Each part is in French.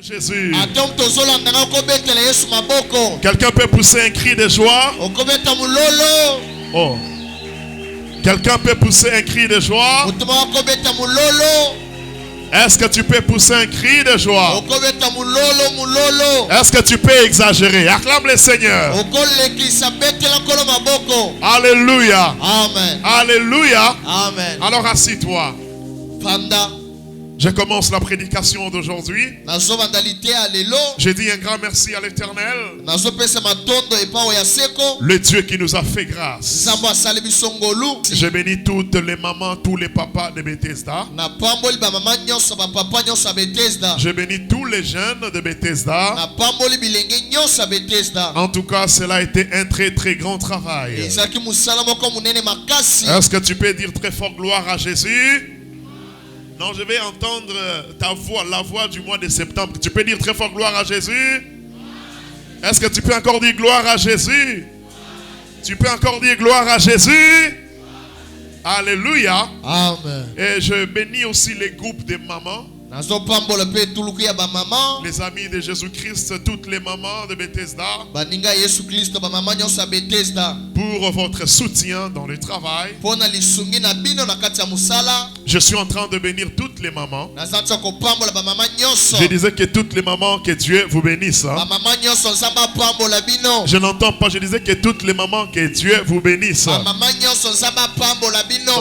Jésus. Quelqu'un peut pousser un cri de joie. Oh. Quelqu'un peut pousser un cri de joie. Est-ce que tu peux pousser un cri de joie? Est-ce que tu peux exagérer? Acclame le Seigneur. Alléluia. Amen. Alléluia. Amen. Alors assis-toi. Je commence la prédication d'aujourd'hui. J'ai dit un grand merci à l'Éternel, le Dieu qui nous a fait grâce. Je bénis toutes les mamans, tous les papas de Bethesda. Je bénis tous les jeunes de Bethesda. En tout cas, cela a été un très très grand travail. Est-ce que tu peux dire très fort gloire à Jésus? Non, je vais entendre ta voix, la voix du mois de septembre. Tu peux dire très fort gloire à Jésus? Est-ce que tu peux encore dire gloire à Jésus? Tu peux encore dire gloire à Jésus? Alléluia. Amen. Et je bénis aussi les groupes de mamans. Les amis de Jésus-Christ, toutes les mamans de Bethesda, pour votre soutien dans le travail. Je suis en train de bénir toutes les mamans. Je disais que toutes les mamans, que Dieu vous bénisse. Je n'entends pas, je disais que toutes les mamans, que Dieu vous bénisse.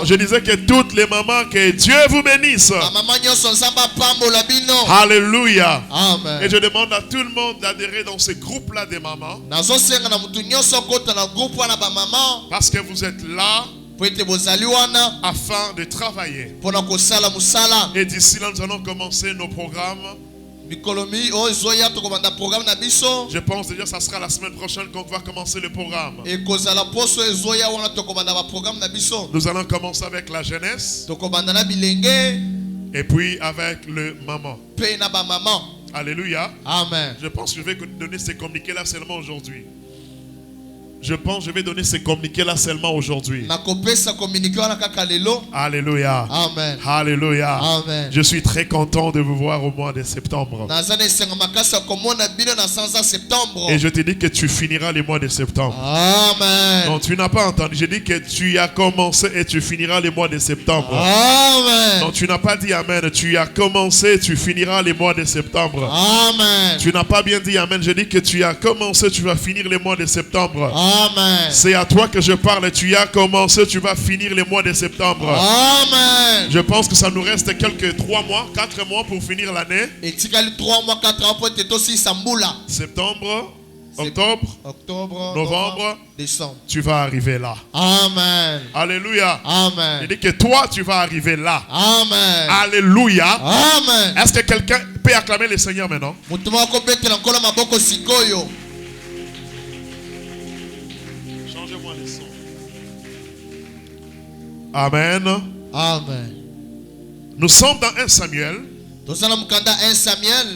Je disais que toutes les mamans, que Dieu vous bénisse. Alléluia. Amen. Et je demande à tout le monde d'adhérer dans ce groupe-là des mamans. Parce que vous êtes là afin de travailler. Et d'ici là, nous allons commencer nos programmes. Je pense déjà que ça sera la semaine prochaine qu'on va commencer le programme. Nous allons commencer avec la jeunesse. Et puis avec le maman. Alléluia. Amen. Je pense que je vais donner ces communiqués-là seulement aujourd'hui. Je pense que je vais donner ces communiqués-là seulement aujourd'hui. Alléluia. Amen. Alléluia. Amen. Je suis très content de vous voir au mois de septembre. Et je te dis que tu finiras le mois de septembre. Amen. Non, tu n'as pas entendu. Je dis que tu as commencé et tu finiras le mois de septembre. Amen. Non, tu n'as pas dit amen. Tu as commencé et tu finiras le mois de septembre. Amen. Tu n'as pas bien dit amen. Je dis que tu as commencé, tu vas finir le mois de septembre. Amen. C'est à toi que je parle. Tu as commencé, tu vas finir le mois de septembre. Amen. Je pense que ça nous reste quelques 3 mois, 4 mois pour finir l'année. Septembre, octobre, novembre, décembre. tu vas arriver là. Amen. Alléluia. Amen. Je dis que toi, tu vas arriver là. Amen. Alléluia. Amen. Est-ce que quelqu'un peut acclamer le Seigneur maintenant? Changez-moi les sons. Amen. Amen. Nous sommes dans 1 Samuel, 1 Samuel,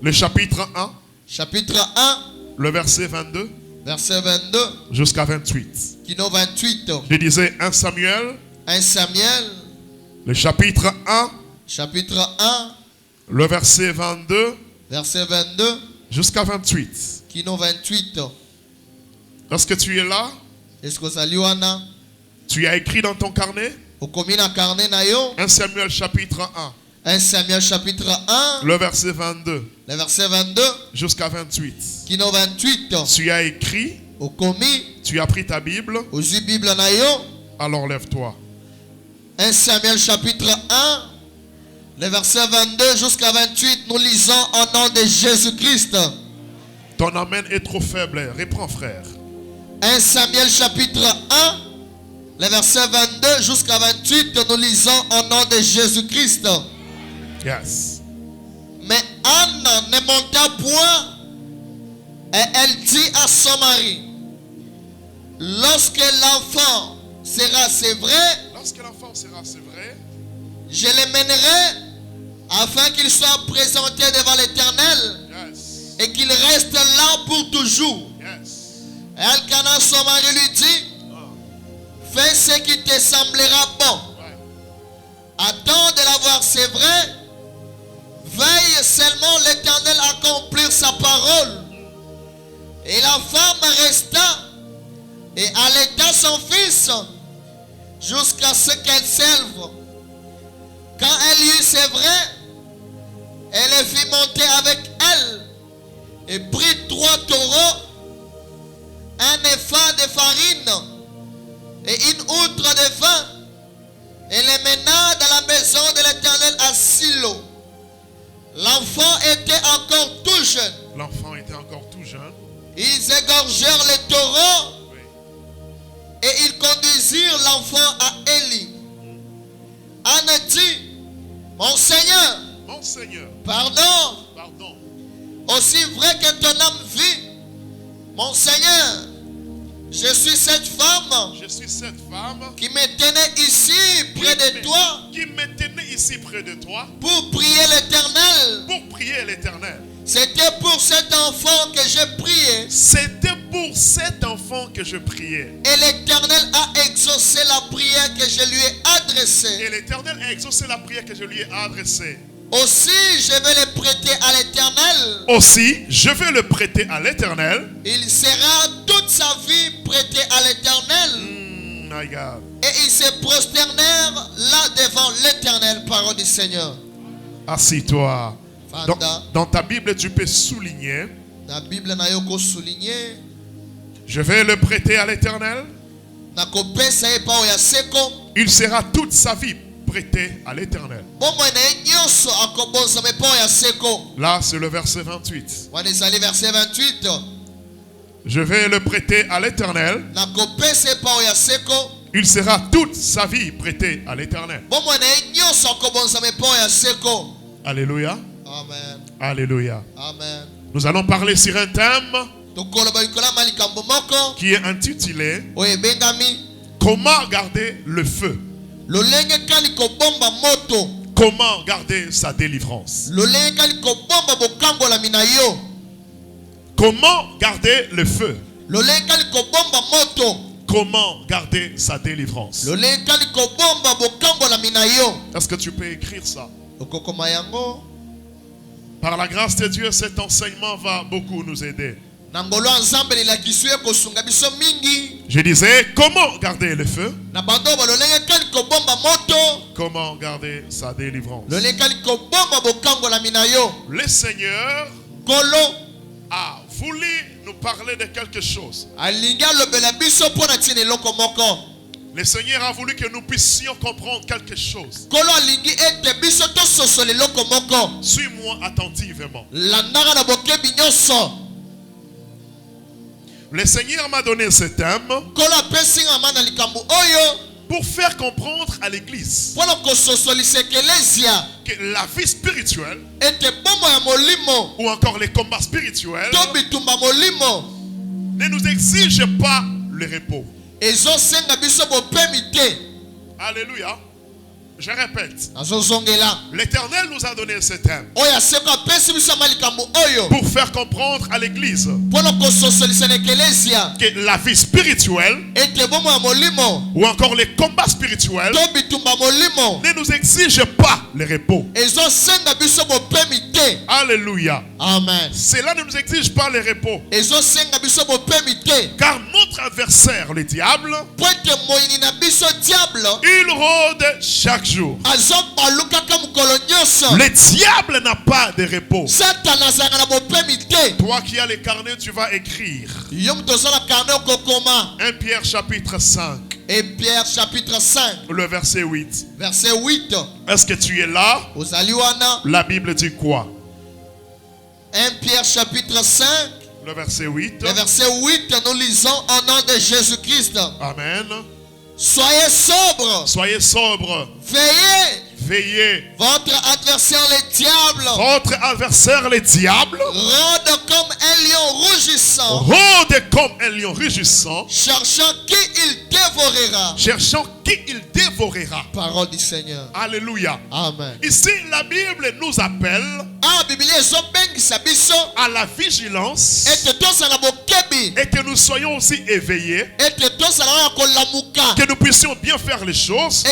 le chapitre 1, chapitre 1, le verset 22 verset 22, jusqu'à 28. Kino 28. Je disais 1 Samuel, 1 Samuel, le chapitre 1, chapitre 1, le verset 22 verset 22, jusqu'à 28. Kino 28. Lorsque tu es là, Est-ce que ça liwana? tu as écrit dans ton carnet Okomina carnet na yo. 1 Samuel chapitre 1, 1 Samuel chapitre 1, le verset 22 le verset 22, jusqu'à 28. Kino 28. Tu as écrit, Okomi, tu as pris ta Bible, ozu Bible na yo. alors lève-toi. 1 Samuel chapitre 1, le verset 22 jusqu'à 28, nous lisons au nom de Jésus-Christ. Ton amen est trop faible. Reprends, frère. 1 Samuel chapitre 1, le verset 22 jusqu'à 28, nous lisons au nom de Jésus-Christ. Yes. Mais Anne ne monta point et elle dit à son mari, lorsque l'enfant sera sévré, Lorsque l'enfant sera sévré, je le mènerai afin qu'il soit présenté devant l'Éternel yes, et qu'il reste là pour toujours. yes. Elkanah, son mari, lui dit, fais ce qui te semblera bon. Ouais. Attends de l'avoir sévré. Veille seulement l'Éternel à Et la femme resta et allaita son fils jusqu'à ce qu'elle s'élève. Quand elle eut, c'est vrai, elle les fit monter avec elle et prit 3 taureaux, un épha de farine et une outre de vin, et les mena dans la maison de l'Éternel à Silo. L'enfant était encore tout jeune. L'enfant était encore tout jeune. Ils égorgèrent les taureaux et ils conduisirent l'enfant à Élie. Anne dit, mon Seigneur, pardon, aussi vrai que ton âme vit, mon Seigneur, je suis cette femme qui me tenait ici près de toi pour prier l'Éternel. C'était pour cet enfant que je priais. Et l'Éternel a exaucé la prière que je lui ai adressée. Aussi, je vais le prêter à l'Éternel. Il sera toute sa vie prêté à l'Éternel. Et ils se prosternèrent là devant l'Éternel, parole du Seigneur. Assis-toi. Dans ta Bible, tu peux souligner. Je vais le prêter à l'Éternel. Il sera toute sa vie prêté à l'Éternel. Là, c'est le verset 28. Je vais le prêter à l'Éternel. Il sera toute sa vie prêté à l'Éternel. Alléluia. Amen. Alléluia. Amen. Nous allons parler sur un thème qui est intitulé Comment garder le feu. Comment garder sa délivrance. Comment garder le feu. Comment garder sa délivrance. Est-ce que tu peux écrire ça? Par la grâce de Dieu, cet enseignement va beaucoup nous aider. Je disais, comment garder le feu? Comment garder sa délivrance? Le Seigneur a voulu nous parler de quelque chose. Le Seigneur a voulu que nous puissions comprendre quelque chose. Suis-moi attentivement. Le Seigneur m'a donné ce thème pour faire comprendre à l'église que la vie spirituelle ou encore les combats spirituels ne nous exigent pas le repos. Alléluia. Je répète. L'Éternel nous a donné ce thème pour faire comprendre à l'église que la vie spirituelle ou encore les combats spirituels ne nous exigent pas le repos. Alléluia. Amen. Cela ne nous exige pas le repos. Car notre adversaire, le diable, il rôde chaque jour. Le diable n'a pas de repos. Toi qui as les carnets, tu vas écrire 1 Pierre chapitre 5. Et Pierre chapitre 5. Le verset 8. Verset 8. Est-ce que tu es là? La Bible dit quoi? 1 Pierre chapitre 5. Le verset 8. Le verset 8, nous lisons au nom de Jésus-Christ. Amen. Soyez sobres. Soyez sobres. Veillez. Veillez. Votre adversaire le diable. Votre adversaire le diable. Rôde comme un lion rugissant. Rôde comme un lion rugissant. Cherchant qui il dévorera. Cherchant qui il dévorera. Parole du Seigneur. Alléluia. Amen. Ici, la Bible nous appelle à la vigilance et que nous soyons aussi éveillés, que nous puissions bien faire les choses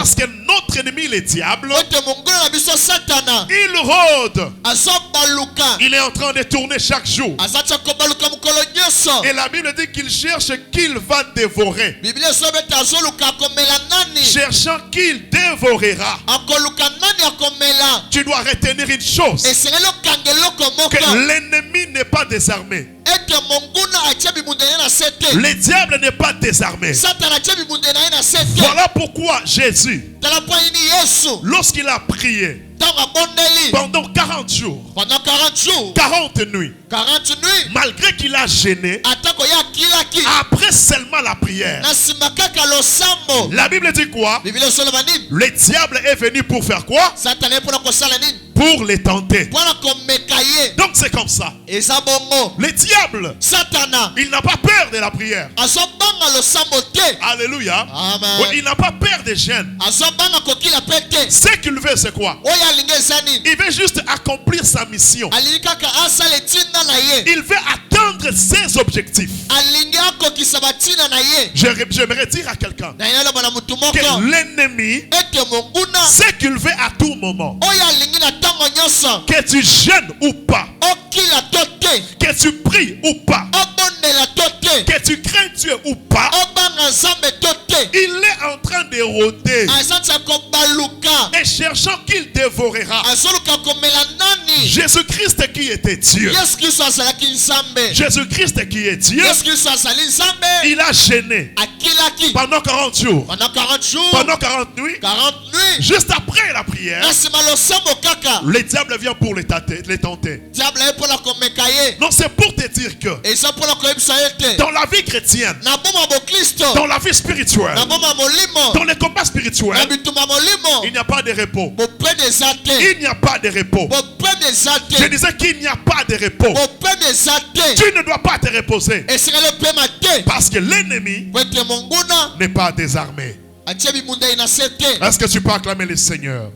Parce que notre ennemi, le diable, Ote monguna na biso Satana. il rôde. Azo baluka. Il est en train de tourner chaque jour. Azacha ko baluka mukolo nyonso. Et la Bible dit qu'il cherche qu'il va dévorer. Biblia sobe tazo luka komela nani. Cherchant qu'il dévorera. Akoluka nani akomela. Tu dois retenir une chose. Esengelo kangelo komoko. Que l'ennemi n'est pas désarmé. Ete monguna ache bibundene na sete. Le diable n'est pas désarmé. Satana ache bibundene na sete. Voilà pourquoi Jésus, Tala point ni Yesu. lorsqu'il a prié Tanga bondeli. pendant 40 jours, Pendant 40 jours. 40 nuits, 40 nuits. malgré qu'il a gêné, Atako ya kilaki. après seulement la prière, Na simakaka losambo. la Bible dit quoi? Biblia soloma nini? Le diable est venu pour faire quoi? Satana epona kosala nini? Pour les tenter. Pona komeka ye. Donc c'est comme ça. Eza bongo. Le diable, Satana. il n'a pas peur de la prière. Azobanga losambo te. Alléluia. Amen. Oui, il n'a pas peur des gênes. Azobanga kokila pete. Ce qu'il veut, c'est quoi? Oyo alingi eza nini? Il veut juste accomplir sa mission. Alingi kaka asala etinda na ye. Il veut atteindre ses objectifs. Alingi akokisa batina na ye. J'aimerais dire à quelqu'un Na ye loba na mutu moko. que l'ennemi, Ete monguna. ce qu'il veut à tout moment, Oyo alingi na tango nyonso. que tu gênes ou pas, Okila to te. que tu pries ou pas, Obondela to te. que tu crains Dieu ou pas, Obanga nzambe to te. il est en train de rôder Azatsa kobaluka. et cherchant qu'il dévorera. Azoluka komela nani? Jésus-Christ qui était Dieu, Yesu Kristo azalaki nzambe. Jésus-Christ qui est Dieu, Yesu Kristo azali nzambe. il a gêné Akilaki. pendant 40 jours, Pendant 40 jours. pendant 40 nuits. 40 nuits. Juste après la prière, Na nsima losambo kaka. le diable vient pour les tenter. Diable epona komeka ye. Non, c'est pour te dire que Eza mpona koyebisa ye te. dans la vie chrétienne, Na boma bokristo. dans la vie spirituelle, Na boma molimo. dans les combats Na spirituels, bituma molimo. il n'y a pas de repos. Bopene eza te. Il n'y a pas de repos. Bopene eza Je te. disais qu'il n'y a pas de repos. Bopene eza te. Tu ne dois pas te reposer Esengeli opema te. parce que l'ennemi Po ete monguna n'est pas désarmé. atie bibundeli na se te. Est-ce que tu peux acclamer le Seigneur?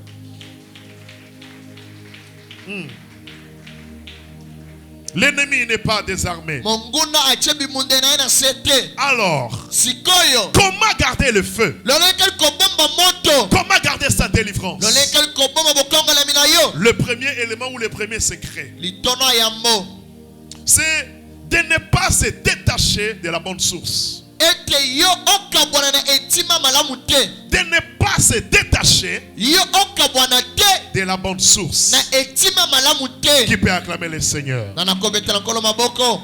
L'ennemi n'est pas désarmé. Monguna atie bibundeli na ye na se te. Alors, Sikoyo. comment garder le feu? Lolekeli kobomba moto. Comment garder sa délivrance? Lolekeli kobomba bokongolami na yo. Le premier élément ou le premier secret, Litono ya yambo. c'est de ne pas se détacher de la bonne source. Ete yo okabwana na etima malamu te. De ne pas se détacher Yo okabwana te de la bonne source. na etima malamu te. Qui peut acclamer le Seigneur? Na nakobetela nkolo maboko.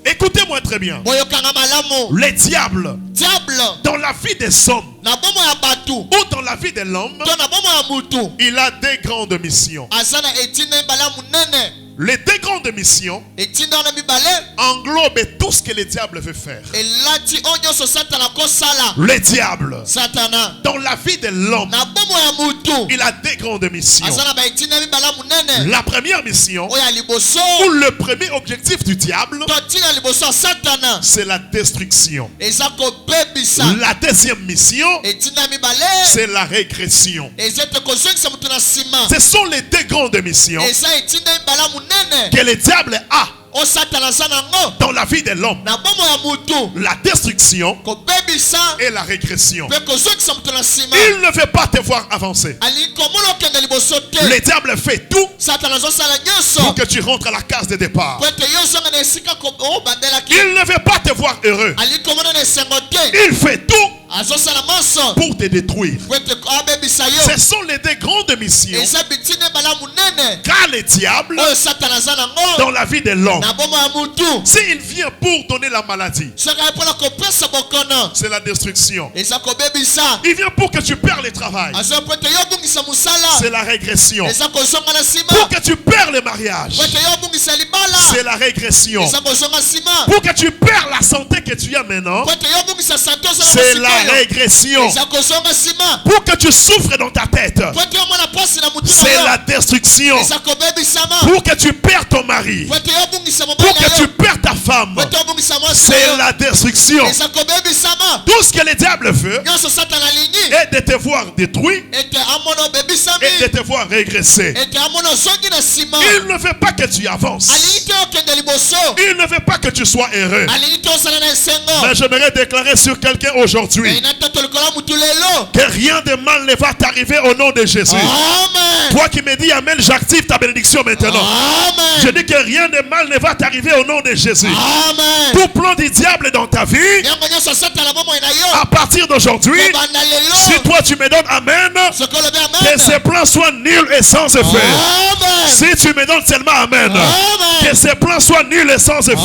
Écoutez-moi très bien. Boyokanga malamu. Le diable, Diable. dans la vie des hommes Na bomo ya batu. ou dans la vie de l'homme, To na bomo ya mutu. il a deux grandes missions. Aza na etina mbala munene. Les deux grandes missions Etina na mibale. englobent tout ce que le diable veut faire. Elati onyoso satana kosala. Le diable, Satana. dans la vie de l'homme, Na bomo ya mutu. il a deux grandes missions. Aza na ba etina mbala munene. La première mission, Oya liboso. ou le premier objectif du diable, To tina liboso satana. c'est la destruction. Eza kobebisa. La deuxième mission, Etina mibale. c'est la régression. Ezete kozongisa mutu na sima. Ce sont les deux grandes missions Eza etina mbala munene. que le diable a O satana za nango. dans la vie de l'homme. Na bomo ya mutu. La destruction Kobebisa. et la régression. Pe kozongisa mutu na sima. Il ne veut pas te voir avancer. Ali komona okende liboso te. Le diable fait tout Satana azosala nyonso. pour que tu rentres à la case de départ. Po ete yo ozonga na esika obandelaki. Il ne veut pas te voir heureux. Ali komona na esengo te. Il fait tout Azosala moso. pour te détruire. Po ete abebisa yo. Ce sont les deux grandes missions Eza bitine mbala munene. qu'a le diable Oyo satana aza nango. dans la vie de l'homme. Na bomo ya mutu. S'il vient pour donner la maladie, Soki aye mpona kopesa bokono. c'est la destruction. Eza kobebisa. Il vient pour que tu perds le travail, Azo po ete yo obungisa mosala. c'est la régression. Eza kozonga na nsima. Pour que tu perds le mariage, Po ete yo obungisa libala. c'est la régression. Eza kozonga nsima. Pour que tu perds la santé que tu as maintenant, Po ete yo obungisa santo ozala c'est la masika yo. régression. Eza kozonga nsima. Pour que tu souffres dans ta tête, Po ete yo omona pasi na mutu na c'est yo. la destruction. Eza kobebisama. Pour que tu perds ton mari, Po ete yo obungisa pour mobali que na tu yo. perds ta femme, Wetu obungisa mwasi c'est oyo. la destruction. Eza kobebisama. Tout ce que le diable veut Nyonso Satana alingi. est de te voir détruit Ete amona obebisami. et de te voir régresser. Ete amona ozongi na nsima. Il ne veut pas que tu avances. Alingi te okende liboso. Il ne veut pas que tu sois heureux. Alingi te osala na esengo. Mais j'aimerais déclarer sur quelqu'un aujourd'hui Ina tato likolo mutu lelo. que rien de mal ne va t'arriver au nom de Jésus. Amen. Toi qui me dis Amen, j'active ta bénédiction maintenant. Amen. Je dis que rien de mal ne va t'arriver au nom de Jésus. Amen. Tout plan du diable dans ta vie, Yango nyonso Satana bomoi na yo. à partir d'aujourd'hui, Kobanda lelo. si toi tu me donnes Amen, Soko lobe que amen. ces plans soient nuls et sans effet. Amen. Si tu me donnes seulement Amen, Amen. que ces plans soient nuls et sans effet.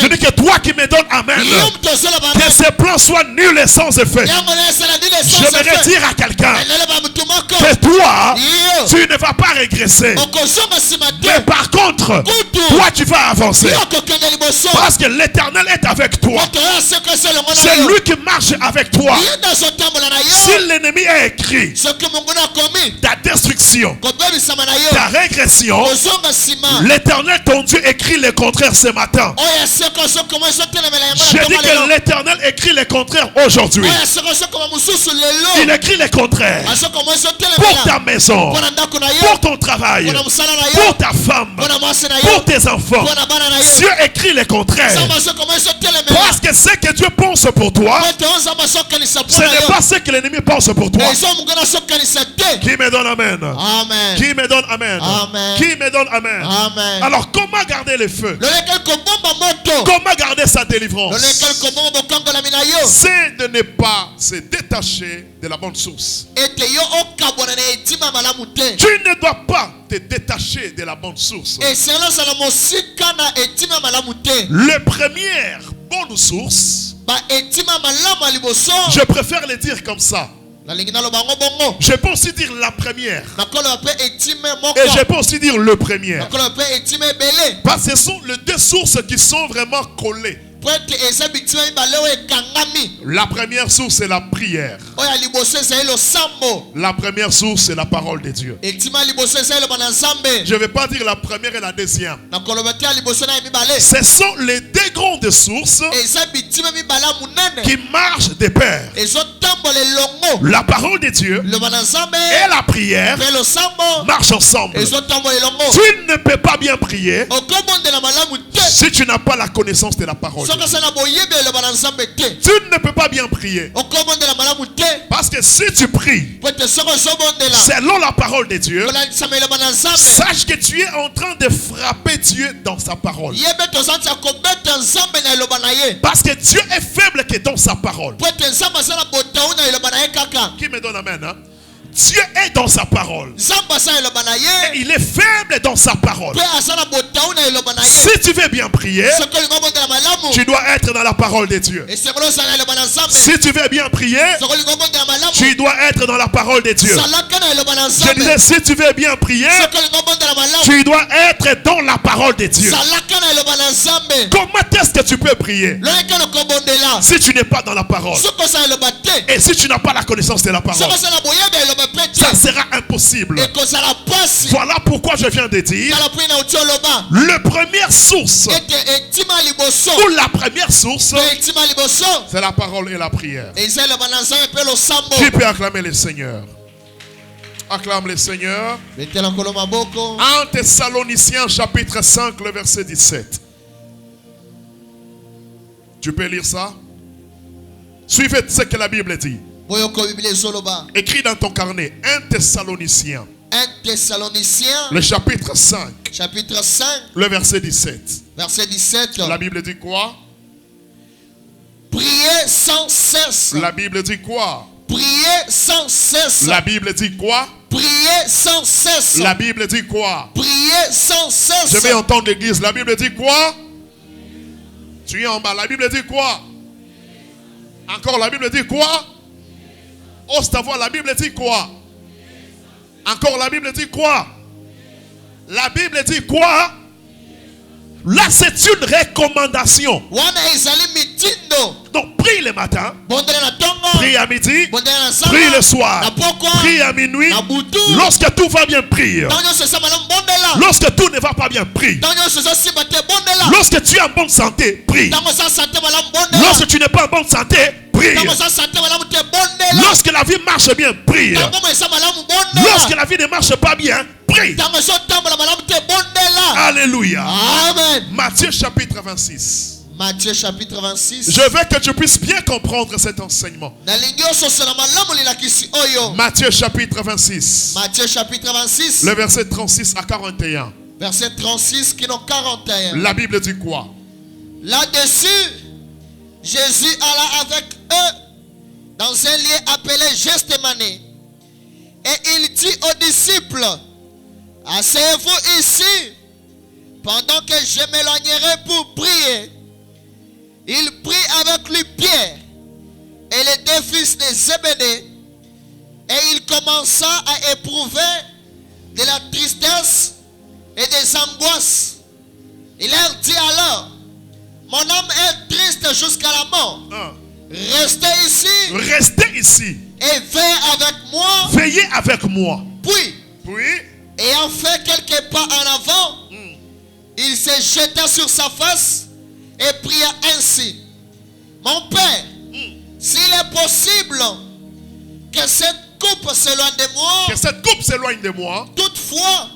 Je Amen. dis que toi qui me donnes Amen, Yom tosala ba que amen. ces plans soient nuls et sans effet. Yango na esala ndile J'aimerais sanse. dire à quelqu'un Enele ba mutu moko. que toi, Yo. tu ne vas pas régresser. Okozonga nsima Mais te. par contre, Kutu. toi tu vas avancer. Yo kokende liboso. Parce que l'Éternel est avec toi. Moto oyo asekose elongo na C'est yo. lui qui marche avec toi. Ye nde azotambola na Si yo. l'ennemi a écrit Soki monguna akomi. ta destruction, Kobebisama na yo. ta régression, Kozonga nsima. l'Éternel ton Dieu écrit le contraire ce matin. Oyo aseko sokoma ezotelemela yango Je na dis toma que lelo. l'Éternel écrit le contraire aujourd'hui. Oyo aseko sokoma mosusu Il lelo. écrit le contraire Asokoma pour ezotelemela. ta maison, Mpona ndako na yo. pour ton travail, Mpona mosala na pour yo. ta femme, Mpona mwasi na yo. pour tes enfants. Mpona bana na yo. Dieu écrit le contraire. Nzambe asokoma ezotelemela. Parce que ce que Dieu pense pour toi, Ete oyo nzambe azokanisa ce mpona n'est yo. pas ce que l'ennemi pense pour toi. Ezo monguna azokanisa te. Qui me donne Amen? Amen. Qui me donne Amen? Amen. Qui me donne Amen? Amen. Alors comment garder le feu? Lolekeli kobomba moto. Comment garder sa délivrance? Lolekeli kobomba bokangolami na yo. C'est de ne pas se détacher de la bonne source. Ete yo okabwana na etima malamu te. Tu ne dois pas te détacher de la bonne source. Esengeli ozala mosika na etima malamu te. Le première bonne source, Ba etima malamu ya liboso. je préfère le dire comme ça. Nalingi naloba yango bongo. Je peux aussi dire la première. Nakoloba mpe etime moko. Et je peux aussi dire le premier. Nakoloba mpe etime ebele. Parce que ce sont les deux sources qui sont vraiment collées. Po ete eza bitima mibale oyo ekangami. La première source, c'est la prière. Oyo ya liboso ezali losambo. La première source, c'est la parole de Dieu. Etima ya liboso ezali loba na nzambe. Je ne vais pas dire la première et la deuxième. Nakoloba te ya liboso na ya mibale. Ce sont les deux grandes sources Eza bitima mibale ya monene. qui marchent de pair. Ezotambola elongo. La parole de Dieu Loba na nzambe. et la prière Mpe losambo. marchent ensemble. Ezotambola elongo. Tu ne peux pas bien prier Okobondela malamu te. si tu n'as pas la connaissance de la parole. Soki asa na boyebi eloba na nzambe te. Tu ne peux pas bien prier. Okobondela malamu te. Parce que si tu pries Po ete soki ozobondela. selon la parole de Dieu, Kolandisama eloba na nzambe. sache que tu es en train de frapper Dieu dans sa parole. Yebe tozanti ya kobeta nzambe na eloba na ye. Parce que Dieu est faible que dans sa parole. Po ete nzambe aza na botau na eloba na ye kaka. Qui me donne Amen? Hein? Dieu est dans sa parole. Nzambe aza na eloba na ye. Et il est faible dans sa parole. Pe aza na botau na eloba na ye. Si tu veux bien prier, Soki olingi obondela malamu. tu dois être dans la parole de Dieu. Esengeli ozala na eloba na nzambe. Si tu veux bien prier, Soki olingi obondela malamu. tu dois être dans la parole de Dieu. Zalaka na eloba na Je nzambe. disais, si tu veux bien prier, Soki olingi obondela malamu. tu dois être dans la parole de Dieu. Zalaka na eloba na nzambe. Comment est-ce que tu peux prier Loleka na kobondela. si tu n'es pas dans la parole? Soki oza na eloba te. Et si tu n'as pas la connaissance de la parole, Soki oza na boyebi eloba pe te. ça sera impossible. Ekozala pasi. Voilà pourquoi je viens de dire, Tala po na uti oloba. le première source, Ete etima liboso. ou la première source, Pe etima liboso. c'est la parole et la prière. Eza eloba na nzambe pe losambo. Qui peut acclamer le Seigneur? Acclame le Seigneur. Betela nkolo maboko. En Thessaloniciens chapitre 5, le verset 17. Tu peux lire ça? Suivez ce que la Bible dit. Boyoko Biblia ezoloba. Écris dans ton carnet. 1 Thessaloniciens, 1 Thessaloniciens le chapitre 5, chapitre 5 le verset 17. verset 17. La Bible dit quoi? Priez sans cesse. La Bible dit quoi? Priez sans cesse. La Bible dit quoi? Priez sans cesse. La Bible dit quoi? Priez sans cesse. Je vais entendre l'église. La Bible dit quoi? Tu es en bas. La Bible dit quoi? Encore, la Bible dit quoi? Ose ta voix, la Bible dit quoi? Encore, la Bible dit quoi? La Bible dit quoi? Là, c'est une recommandation. Wana ezali mitindo. Donc, prie le matin, Bondela na tongo. prie à midi, Bondela na sala. prie le soir, Na pokwa. prie à minuit. Na butu. Lorsque tout va bien, prie. Tango nyonso esa malamu bondela. bondela. Lorsque tout ne va pas bien, prie. Ntango nyonso ezosimba te, bondela. Lorsque tu es en bonne santé, prie. Ntango oza santé malamu, bondela. Lorsque tu n'es pas en bonne santé, prie. Ntango oza santé malamu te, bondela. Lorsque la vie marche bien, prie. Ntango eza malamu, bondela. Lorsque la vie ne marche pas bien, prie. Ntango ezotambola malamu te, bondela. Alléluia. Amen. Matthieu chapitre 26. Matthieu chapitre 26. Je veux que tu puisses bien comprendre cet enseignement. Nalingi ososola malamu lilakisi oyo. Matthieu chapitre 26. Matthieu chapitre 26. Le verset 36 à 41. Verset 36 qui n'ont 41. La Bible dit quoi? Là-dessus, Jésus alla avec eux dans un lieu appelé Gethsémane. Et il dit aux disciples, asseyez-vous ici pendant que je m'éloignerai pour prier. Il prit avec lui Pierre et les deux fils de Zébédée, et il commença à éprouver de la tristesse et des angoisses. Il leur dit alors, mon âme est triste jusqu'à la mort. Restez ici. Restez ici. Et veillez avec moi. Veillez avec moi. Puis, ayant fait quelques pas en avant, il se jeta sur sa face et pria ainsi. Mon Père, s'il est possible que cette coupe s'éloigne de moi. Que cette coupe s'éloigne de moi. Toutefois,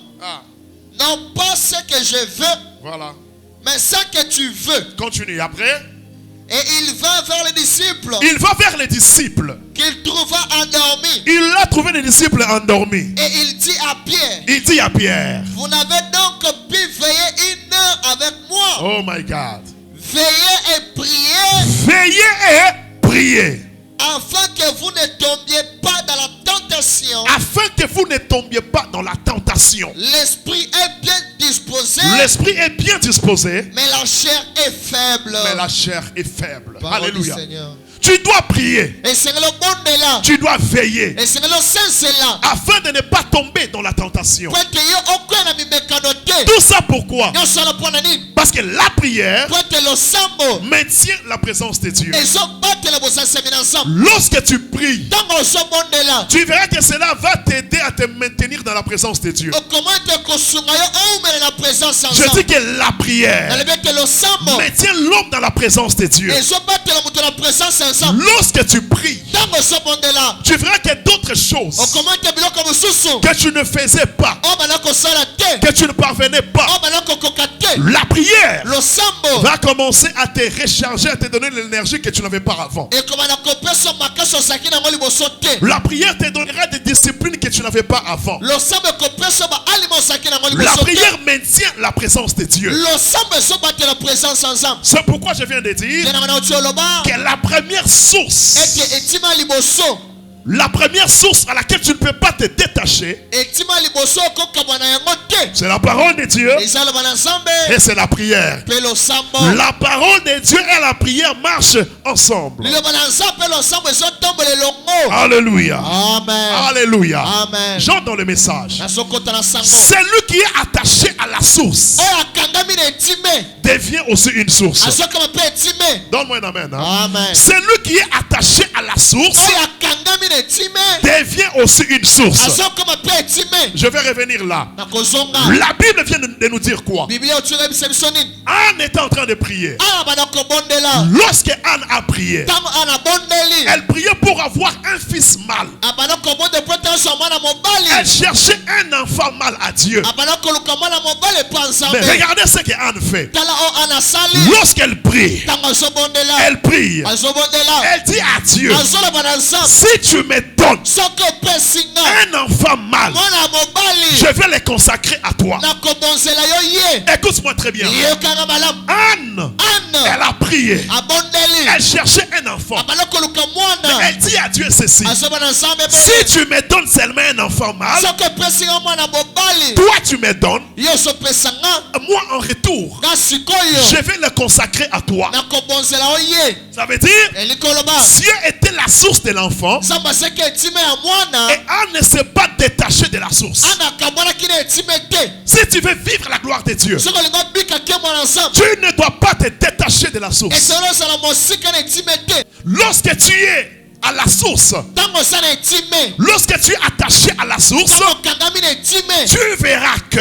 non pas ce que je veux. Voilà. Mais ce que tu veux. Continue après. Et il va vers les disciples. Il va vers les disciples. Qu'il trouva endormis. Il a trouvé les disciples endormis. Et il dit à Pierre. Il dit à Pierre. Vous n'avez donc pu veiller 1 heure avec moi. Oh my God. Veillez et priez. Veillez et priez. Afin que vous ne tombiez pas dans la tentation. Afin que vous ne tombiez pas dans la tentation. L'esprit est bien disposé. L'esprit est bien disposé. Mais la chair est faible. Mais la chair est faible. Parole Alléluia. du Seigneur. Tu dois prier. Et c'est le monde est là. Tu dois veiller. Et c'est le sens est là. Afin de ne pas tomber dans la tentation. Tout Tout ça pourquoi? Parce que la prière maintient la présence de Dieu. Lorsque tu pries, tu verras que cela va t'aider à te maintenir dans la présence de Dieu. Je dis que la prière maintient l'homme dans la présence de Dieu. Lorsque tu pries, tu verras que d'autres choses que tu ne faisais pas, que tu ne parvenais pas, la prière va commencer à te recharger, à te donner l'énergie que tu n'avais pas avant. La prière te donnera des disciplines que tu n'avais pas avant. La prière maintient la présence de Dieu. C'est pourquoi je viens de dire que la première source, la première source à laquelle tu ne peux pas te détacher, c'est la parole de Dieu et c'est la prière. La parole de Dieu et la prière marchent ensemble. Alléluia. Amen. Alléluia. Amen. J'entre dans le message. Celui qui est attaché à la source devient aussi une source. Donne-moi un amen. Amen. Celui qui est attaché à la source devient aussi une source. Je vais revenir là. La Bible vient de nous dire quoi? Anne était en train de prier. Lorsque Anne a prié, elle priait pour avoir un fils mâle. Elle cherchait un enfant mâle à Dieu. Mais regardez ce que Anne fait. Lorsqu'elle prie, elle prie. Elle dit à Dieu, si tu me donnes un enfant mâle, je vais le consacrer à toi. Écoute-moi très bien. Anne, elle a prié. Elle cherchait un enfant. Mais elle dit à Dieu ceci: si tu me donnes seulement un enfant mâle, toi tu me donnes, moi en retour, je vais le consacrer à toi. Ça veut dire, Dieu était la source de l'enfant et Anne ne s'est pas détachée de la source. Si tu veux vivre la gloire de Dieu, tu ne dois pas te détacher de la source. Lorsque tu es à la source, lorsque tu es attaché à la source, tu verras que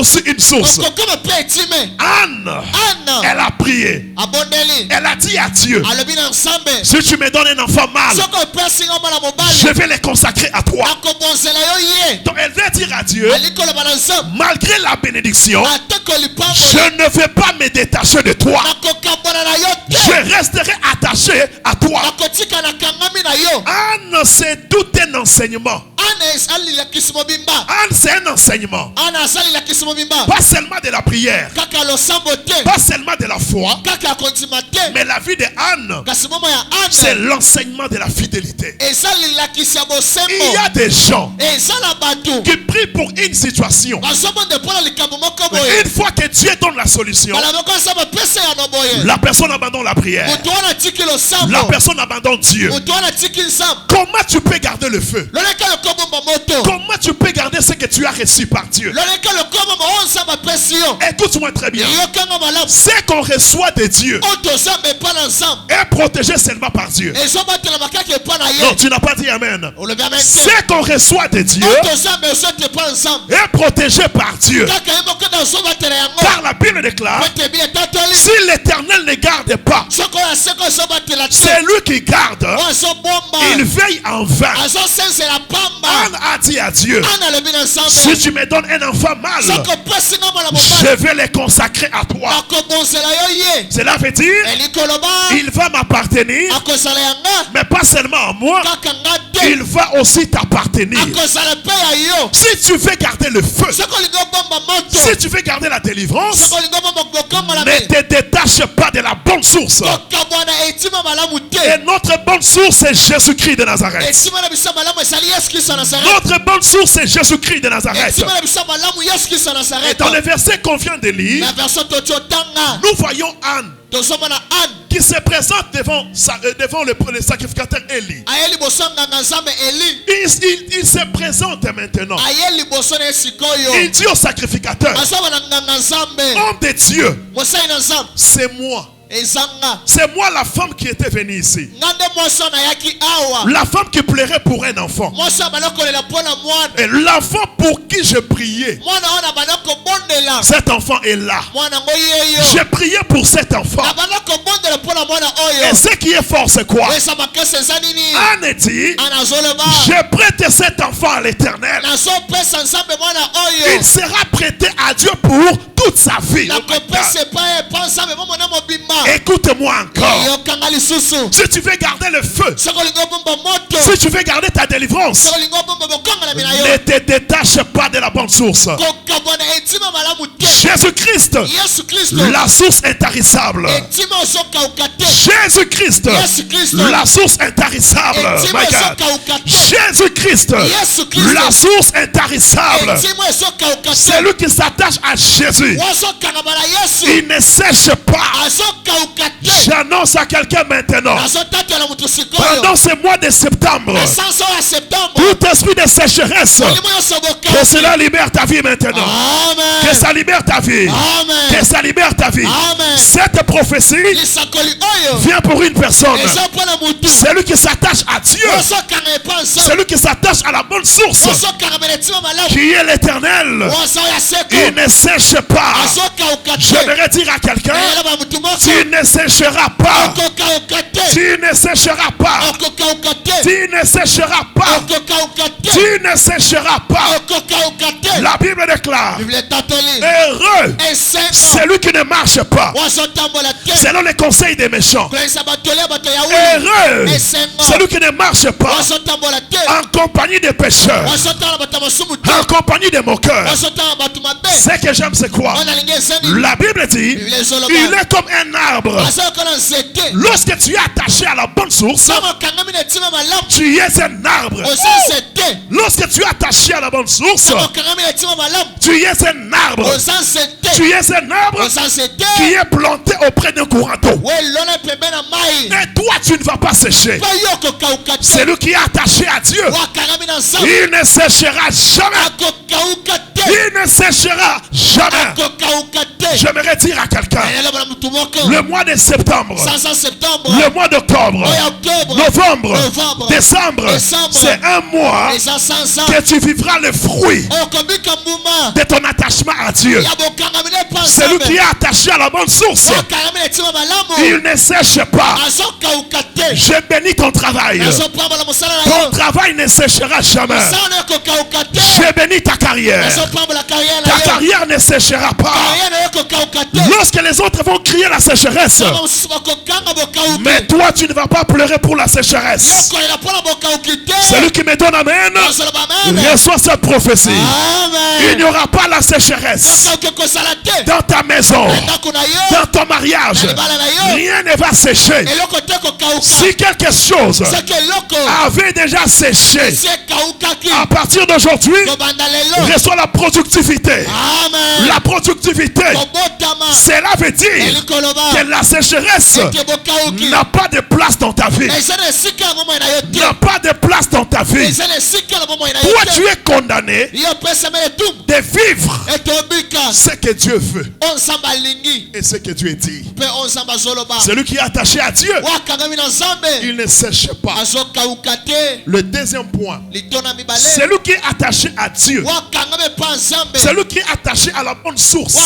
aussi une source. okokoma mpe etime. Anne, Anne elle a prié. abondeli Elle a dit à Dieu, alobi na nzambe si tu me donnes un enfant mâle, soki opesi nga mwana je mobali vais les consacrer à toi. nakobonzela yo ye. Donc elle veut dire à Dieu, ali koloba na nzambe malgré la bénédiction, atako lipambo je ne vais pas me détacher de toi. nakokambona na yo te. Je resterai attaché à toi. nakotika na kangami na yo. Anne, c'est tout un enseignement. ana asalilakisi mobimba. Anne, c'est un enseignement. ana asalilakisi mobimba Pas seulement de la prière, kaka losambo te pas seulement de la foi, kaka kondima te mais la vie de Anne, kasi momo ya c'est ane l'enseignement de la fidélité. esalilakisi ya Il y bosembo. a des gens eza na bato qui prient pour une situation. bazobonde mpona likambo moko Mais boye une fois que Dieu donne la solution, bala moko nzambe apesa ya no boye la personne abandonne la prière. moto wana atiki La losambo personne abandonne Dieu. moto wana atiki nzambe Comment tu peux garder le feu? loleka lokobomba moto Comment tu peux garder ce que tu as reçu par Dieu? loleka lokobomba oyo nzambe apesi yo Écoute-moi très bien. eyokanga malamu Ce qu'on reçoit de Dieu oyo tozambe epa na nzambe est protégé seulement par Dieu. ezobatelama kaka epa na Non, ye. tu n'as pas dit Amen. olobi amen te Ce qu'on reçoit de Dieu oyo tozambe ezote epa na nzambe est protégé par Dieu. kaka ye moko nde ozobatela yango Car la Bible déclare, ete ebile etatoli si l'Éternel ne garde pas, soko oyo aseko ezobatela te c'est lui qui garde, oyo azobomba il veille en vain. azosenzela pamba. Anne a dit à Dieu, ana alobi na si nzambe tu me donnes un enfant mâle, soko opesi nga mwana mobali je vais les consacrer à toi. nakobonzela yo ye. Cela veut dire, eli koloba il va m'appartenir, akozala yanga mais pas seulement à moi, kaka nga te il va aussi t'appartenir. akozala mpe ya yo. Si tu veux garder le feu, soko olingi obomba moto si tu veux garder la délivrance, soko olingi obomba bokongola ne te détache pas de la bonne source. kokabwana etima malamu te. Et notre bonne source, c'est Jésus-Christ de Nazareth. etima na biso malamu ezali yesu kristo ya nazaret. Notre bonne source, c'est Jésus-Christ de Nazareth. etima na biso malamu yesu kristo ya Et nazaret. dans le verset qu'on vient de lire, na verso toti otanga nous voyons Anne tozomona ane qui se présente devant le sacrificateur Élie. aye liboso ya nganga nzambe eli Il se présente maintenant. aye liboso na ye sikoyo Il dit au sacrificateur, azaba na nganga nzambe homme de Dieu, mosali na nzambe c'est moi. ezanga C'est moi la femme qui était venue ici. nga nde mwasi oyo nayaki awa. La femme qui pleurait pour un enfant. mwasi oyo abanda kolela mpo na mwana Et l'enfant pour qui je priais, mwana oyo nabanda kobondela cet enfant est là. mwana yango yeyo J'ai prié pour cet enfant. nabanda kobondela mpo na mwana Et oyo. ce qui est fort, c'est quoi? esa makesi eza nini? Anne dit, ana azoloba je prête cet enfant à l'Éternel. nazopesa nzambe mwana Il oyo sera prêté à Dieu pour toute sa vie. nakopesa epai epa nzambe momona mobimba. Écoute-moi encore. eyokanga lisusu Si tu veux garder le feu, soki olingi obomba moto si tu veux garder ta délivrance, soki olingi obomba bokongelami na ne yo te détache pas de la bonne source. kokabwana etima malamu te. Jésus-Christ, yesu kristo la source intarissable. etima ozokauka te. Jésus-Christ, yesu kristo la source intarissable. etima My God. ezokauka te. Jésus-Christ, yesu kristo la source intarissable. etima ezokauka te. Celui qui s'attache à Jésus, wazokangama na yesu il ne sèche pas. azokauka te. J'annonce à quelqu'un maintenant, azotatela moto sikoyo pendant ce mois de septembre, esansa oyo ya septembre tout esprit de sécheresse, olimo nyonso que bokai. cela libère ta vie maintenant. Que amen ça libère ta vie. Que amen ça libère ta vie. amen. Cette prophétie lisakoli oyo vient pour une personne. eza mpo na motu Celui qui s'attache à Dieu, ozokanga epa nzambe celui qui s'attache à la bonne source, ozokangamela etima malamu qui est l'Éternel, oza oyo ya seko il ne sèche pas. azokauka te. J'aimerais dire à quelqu'un, eyelaba motu moko tu ne sécheras pas. okokauka te. Tu ne sécheras pas. okokauka te. Tu ne sécheras pas. okokauka te. Tu ne sécheras pas. okokauka te. La Bible déclare, biblia etatoli heureux esengo celui qui ne marche pas wazotambola te selon les conseils des méchants. kolakisa batoli ya bato ya wili Heureux esengo celui qui ne marche pas wazotambola te en compagnie des pécheurs, wazotala bato ya masumu te en compagnie des moqueurs. wazotala bato mabe Ce que j'aime, c'est quoi? oyo nalingi ezeni La Bible dit, biblia ezoloba il est comme un arbre. aza lokola nzete Lorsque tu es attaché à la bonne source, soki okangami na etima malamu tu es un arbre. oza nzete Lorsque tu es attaché à la bonne source, soki okangami na etima malamu tu es un arbre. oza nzete Tu es un arbre qui est planté auprès d'un courant d'eau. Et toi, tu ne vas pas sécher. Celui qui est attaché à Dieu, il ne séchera jamais. Il ne séchera jamais. J'aimerais dire à quelqu'un, le mois de septembre, le mois d'octobre, novembre, décembre, c'est un mois que tu vivras le fruit de ton attachement à Dieu. Celui qui est attaché à la bonne source, il ne sèche pas. Je bénis ton travail. Ton travail ne séchera jamais. Je bénis ta carrière. Ta carrière ne séchera pas. Lorsque les autres vont crier la sécheresse, mais toi tu ne vas pas pleurer pour la sécheresse. Celui qui me donne amen reçoit cette prophétie. Il n'y aura pas la sécheresse dans ta maison, dans ton mariage. Rien ne va sécher. Si quelque chose avait déjà séché, à partir d'aujourd'hui, reçoit la productivité. La productivité, cela veut dire que la sécheresse n'a pas de place dans ta vie. N'a pas de place dans ta vie. Toi, tu es condamné de vivre ce que Dieu veut et ce que Dieu dit. Celui qui est attaché à Dieu, il ne sèche pas. Le deuxième point, celui qui est attaché à Dieu, celui qui est attaché à la bonne source,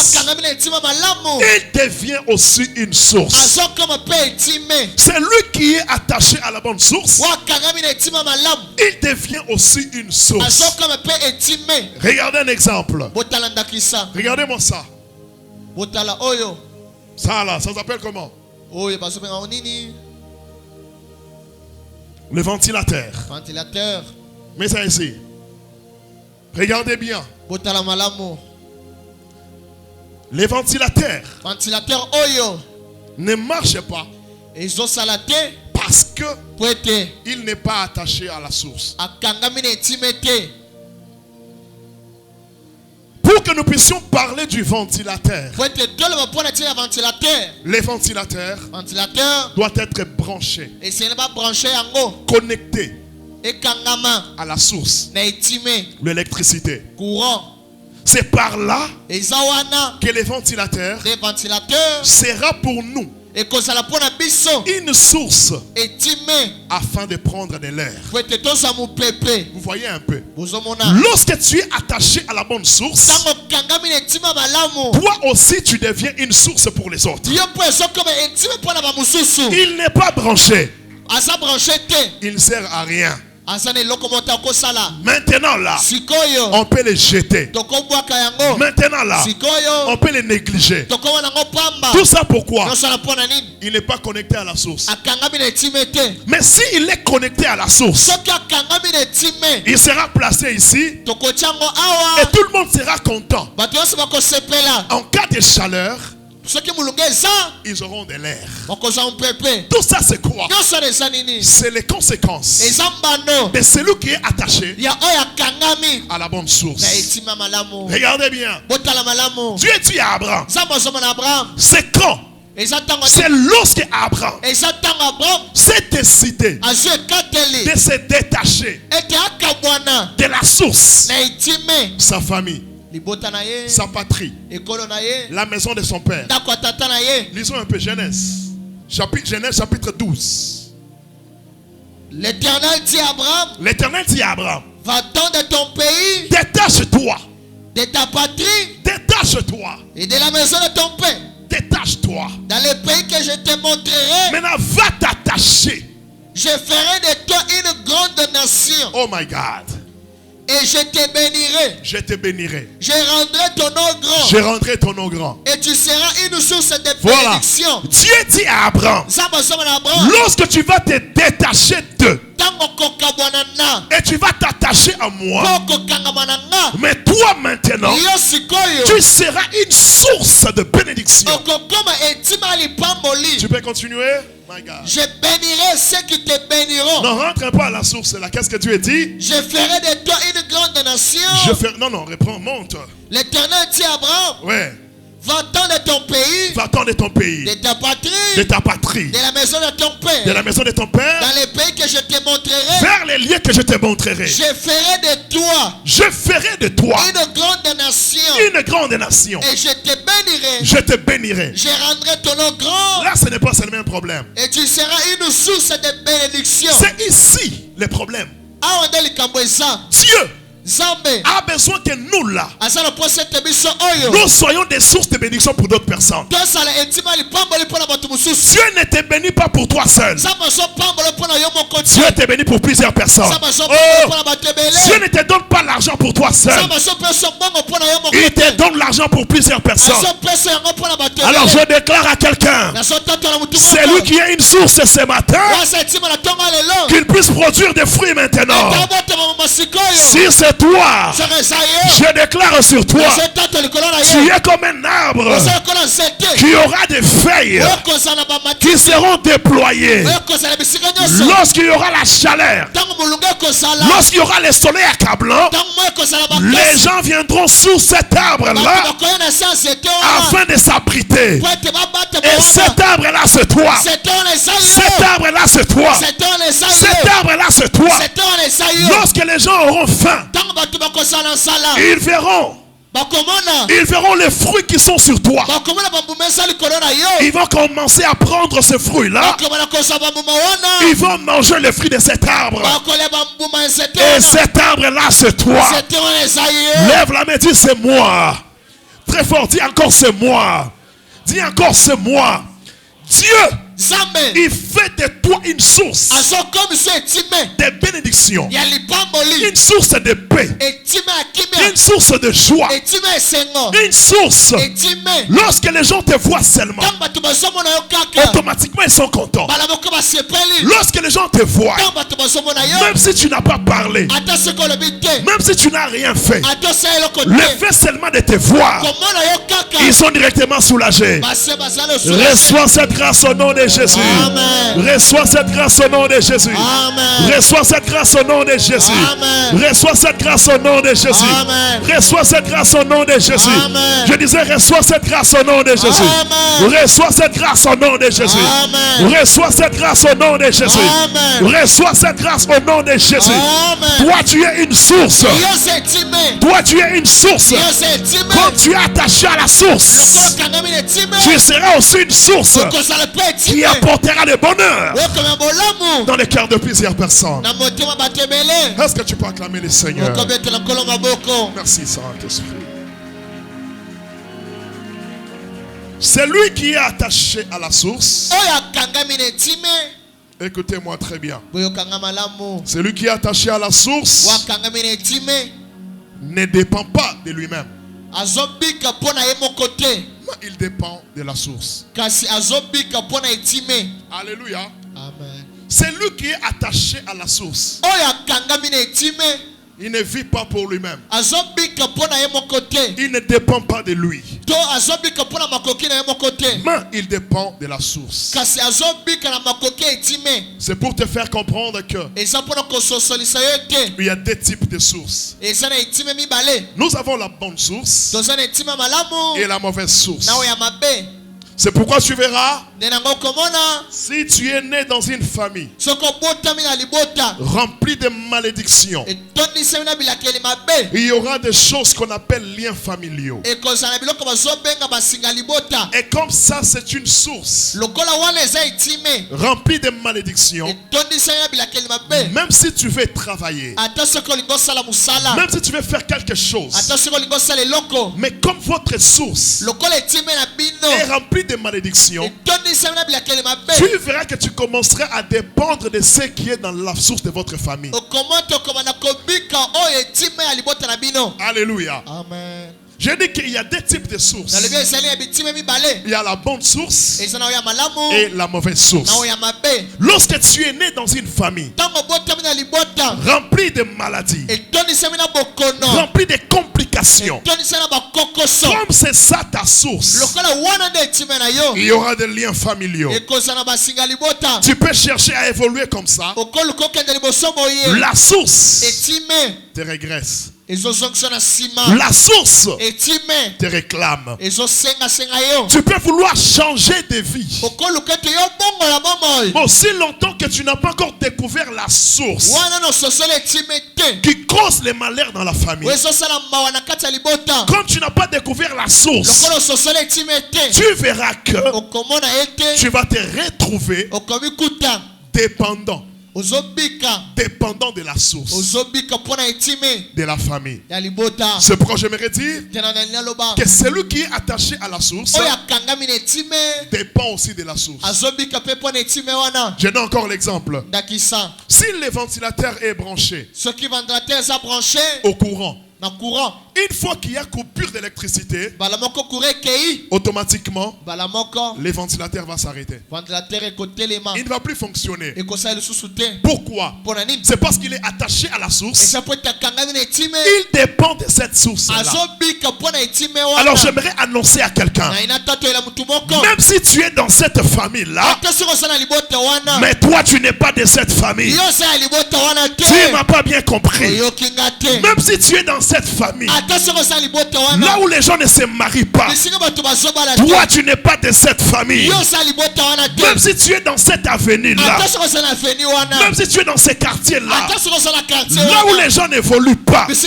il devient aussi une source. Celui qui est attaché à la bonne source, il devient aussi une source. Regardez un exemple. Regardez-moi ça. Ça là, ça s'appelle comment? Le ventilateur. Mets ça ici. Regardez bien. Les ventilateurs ne marchent pas parce que il n'est pas attaché à la source. Pour que nous puissions parler du ventilateur, les ventilateurs doivent être branchés, connectés à la source, l'électricité. C'est par là que les ventilateurs sera pour nous une source afin de prendre de l'air. Vous voyez un peu. Lorsque tu es attaché à la bonne source, toi aussi tu deviens une source pour les autres. Il n'est pas branché. Il ne sert à rien. Maintenant là, on peut les jeter. Maintenant là, on peut les négliger. Tout ça pourquoi? Il n'est pas connecté à la source. Mais s'il est connecté à la source, il sera placé ici et tout le monde sera content. En cas de chaleur, ils auront de l'air. Tout ça c'est quoi? C'est les conséquences de celui qui est attaché à la bonne source. Regardez bien. Dieu dit à Abraham, c'est quand? C'est lorsque Abraham s'est décidé de se détacher de la source, sa famille, sa patrie, la maison de son père. Lisons un peu Genèse chapitre 12. L'Éternel dit à Abraham, va-t'en de ton pays, détache-toi de ta patrie, détache-toi et de la maison de ton père, détache-toi dans le pays que je te montrerai. Maintenant va t'attacher. Je ferai de toi une grande nation. Oh my God. Et je te bénirai. Je te bénirai. Je rendrai ton nom grand. Je rendrai ton nom grand. Et tu seras une source de Voilà. bénédiction. Dieu dit à Abraham, lorsque tu vas te détacher d'eux et tu vas t'attacher à moi, mais toi maintenant, tu seras une source de bénédiction. Tu peux continuer? My God. Je bénirai ceux qui te béniront. Non, rentre pas à la source là. Qu'est-ce que Dieu dit? Je ferai de toi une grande nation. Non, reprends, monte. L'Éternel dit à Abraham, ouais. Va-t'en de ton pays, Va-t'en de ton pays, de ta patrie, de ta patrie, de la maison de ton père, de la maison de ton père, dans les pays que je te montrerai. vers les lieux que je te montrerai. Je ferai de toi Je ferai de toi une grande nation une grande nation. et je te bénirai. Je te bénirai. Je rendrai ton nom grand Là, ce n'est pas seulement un problème. et tu seras une source de bénédiction. C'est ici le problème. Awa nde likambo eza. Dieu Nzambe a besoin que nous là, azala mposa ete biso oyo nous soyons des sources de bénédiction pour d'autres personnes. tosala etima lipamboli mpo na bato mosusu. Dieu ne te bénit pas pour toi seul. Nzambe azopambola mpo na yo moko te. Dieu te bénit pour plusieurs personnes. Nzambe azopambola Oh, mpo na bato Dieu ebele. ne te donne pas l'argent pour toi seul. Nzambe azopesa mbongo mpo na yo moko Il te te. donne l'argent pour plusieurs personnes. Azopesa yango mpo na bato Alors je ebele. déclare à quelqu'un, Nazotatola mutu c'est lui qui a une source ce matin, wasa etima na ntongo lelo qu'il puisse produire des fruits maintenant. etabotema masikoyo Si c'est toi, soki eza yo je déclare sur toi, nazotatola likolo na tu ye es comme un arbre oza lokola nzete qui aura des feuilles oyokozala na qui bamatisi seront déployées oyokozala bisika nyonso lorsqu'il y aura la chaleur, ntango molungu ekozala lorsqu'il y aura le soleil accablant. ntango moi ekozala Les makasi gens viendront sous cet bato arbre-là bakoya na se ya nzete wana afin de s'abriter. po ete babata Et cet arbre-là, c'est toi. nzete wana eza Cet yo arbre-là, c'est toi. nzete wana eza Cet yo arbre-là, c'est toi. nzete wana eza yo Lorsque les gens auront faim, ntango bato bakozala nsala ils verront les fruits qui sont sur toi. bakomona bambuma eza likolo na yo Ils vont commencer à prendre ce fruit-là. bakomona kozwa bambuma wana Ils vont manger le fruit de cet arbre. bakolia bambuma ya nzete Et wana cet arbre-là, c'est toi. nzete wana eza yo Lève la main, dis c'est moi. Très fort, dis encore c'est moi. Dis encore c'est moi. Dieu, nzambe il fait de toi une source azokomisa etime de bénédiction, ya lipamboli une source de paix, etime ya kimia une source de joie, etime ya esengo une source. etime Lorsque les gens te voient seulement, ntango bato bazomona yo kaka automatiquement ils sont contents. bala moko basepeli Lorsque les gens te voient, ntango bato bazomona yo même si tu n'as pas parlé, ata soki olobi te même si tu n'as rien fait, ata osala eloko le te fait seulement de te voir, komona yo kaka ils sont directement soulagés. base bazala Reçois cette grâce au nom de Jésus. Amen. Reçois cette grâce au nom de Jésus. Amen. Reçois cette grâce au nom de Jésus. Amen. Reçois cette grâce au nom de Jésus. Amen. Reçois cette grâce au nom de Jésus. Amen. Je disais, reçois cette grâce au nom de Jésus. Amen. Reçois cette grâce au nom de Jésus. Amen. Reçois cette grâce au nom de Jésus. Amen. Reçois cette grâce au nom de Jésus. Amen. Toi, tu es une source. yo se etime Toi, tu es une source. yo se etime Quand tu es attaché à la source, lokolo okangami na etime tu seras aussi une source okozala mpe qui etime apportera le bonheur okoma bolamu dans le cœur de plusieurs personnes. na motema bato ebele Est-ce que tu peux acclamer le Seigneur? okobetela nkolo maboko Merci Saint-Esprit. C'est lui qui est attaché à la source. oyo akangami na etime Écoutez-moi très bien. boyokanga malamu Celui qui est attaché à la source wakangami na etime ne dépend pas de lui-même. azobika mpo na ye moko te Mais il dépend de la source. kasi azobika mpo na etime. Alléluia. Amen. C'est lui qui est attaché à la source. oyo akangami na etime Il ne vit pas pour lui-même. azobika mpo na ye moko te Il ne dépend pas de lui. to azobika mpo na makoki na ye moko te Mais il dépend de la source. kasi azobika na makoki ya etime. C'est pour te faire comprendre que eza mpo na kososolisa yo te il y a deux types de sources. eza na etime mibale. Nous avons la bonne source toza na etime malamu et la mauvaise source. na oyo ya mabe. C'est pourquoi tu verras, nde nango okomona si tu es né dans une famille soki obotami na libota remplie de malédictions, etondisami na bilakeli mabe il y aura des choses qu'on appelle liens familiaux. ekozala na biloko bazobenga basinga libota. Et comme ça, c'est une source lokola wana eza etime remplie de malédictions. etondisami na bilakeli mabe. Même si tu veux travailler, ata soki olingi osala mosala même si tu veux faire quelque chose, ata soki olingi osala eloko mais comme votre source lokola etime na est bino remplie de malédictions, etondisami na bilakeli mabe. tu verras que tu commenceras à dépendre de ce qui est dans la source de votre famille. okoma tokoma na kobika oyo etime ya libota na bino. Alléluia. Amen. Je dis qu'il y a deux types de sources. nalobi ezali ya bitime mibale. Il y a la bonne source eza na oyo ya malamu et la mauvaise source. na oyo ya mabe. Lorsque tu es né dans une famille ntango obotami na libota remplie de maladies, etondisami na bokono remplie de complications, etondisami na bakoko Comme c'est ça ta source, il y aura des liens familiaux. Tu peux chercher à évoluer comme ça. La source te régresse. La source te réclame. Tu peux vouloir changer de vie. Aussi longtemps que tu n'as pas encore découvert la source qui cause les malheurs dans la famille. Comme tu n'as pas découvert la source, tu verras que tu vas te retrouver dépendant de la source de la famille. C'est pourquoi j'aimerais dire que celui qui est attaché à la source dépend aussi de la source. Je donne encore l'exemple. Si le ventilateur est branché au courant, une fois qu'il y a coupure d'électricité, automatiquement, le ventilateur va s'arrêter. Il ne va plus fonctionner. Pourquoi? C'est parce qu'il est attaché à la source. Il dépend de cette source-là. Alors j'aimerais annoncer à quelqu'un, même si tu es dans cette famille-là, mais toi tu n'es pas de cette famille, tu ne m'as pas bien compris. Même si tu es dans cette famille, là où les gens ne se marient pas, toi tu n'es pas de cette famille. Même si tu es dans cette avenue-là, même si tu es dans ces quartiers-là, là où les gens n'évoluent pas, tu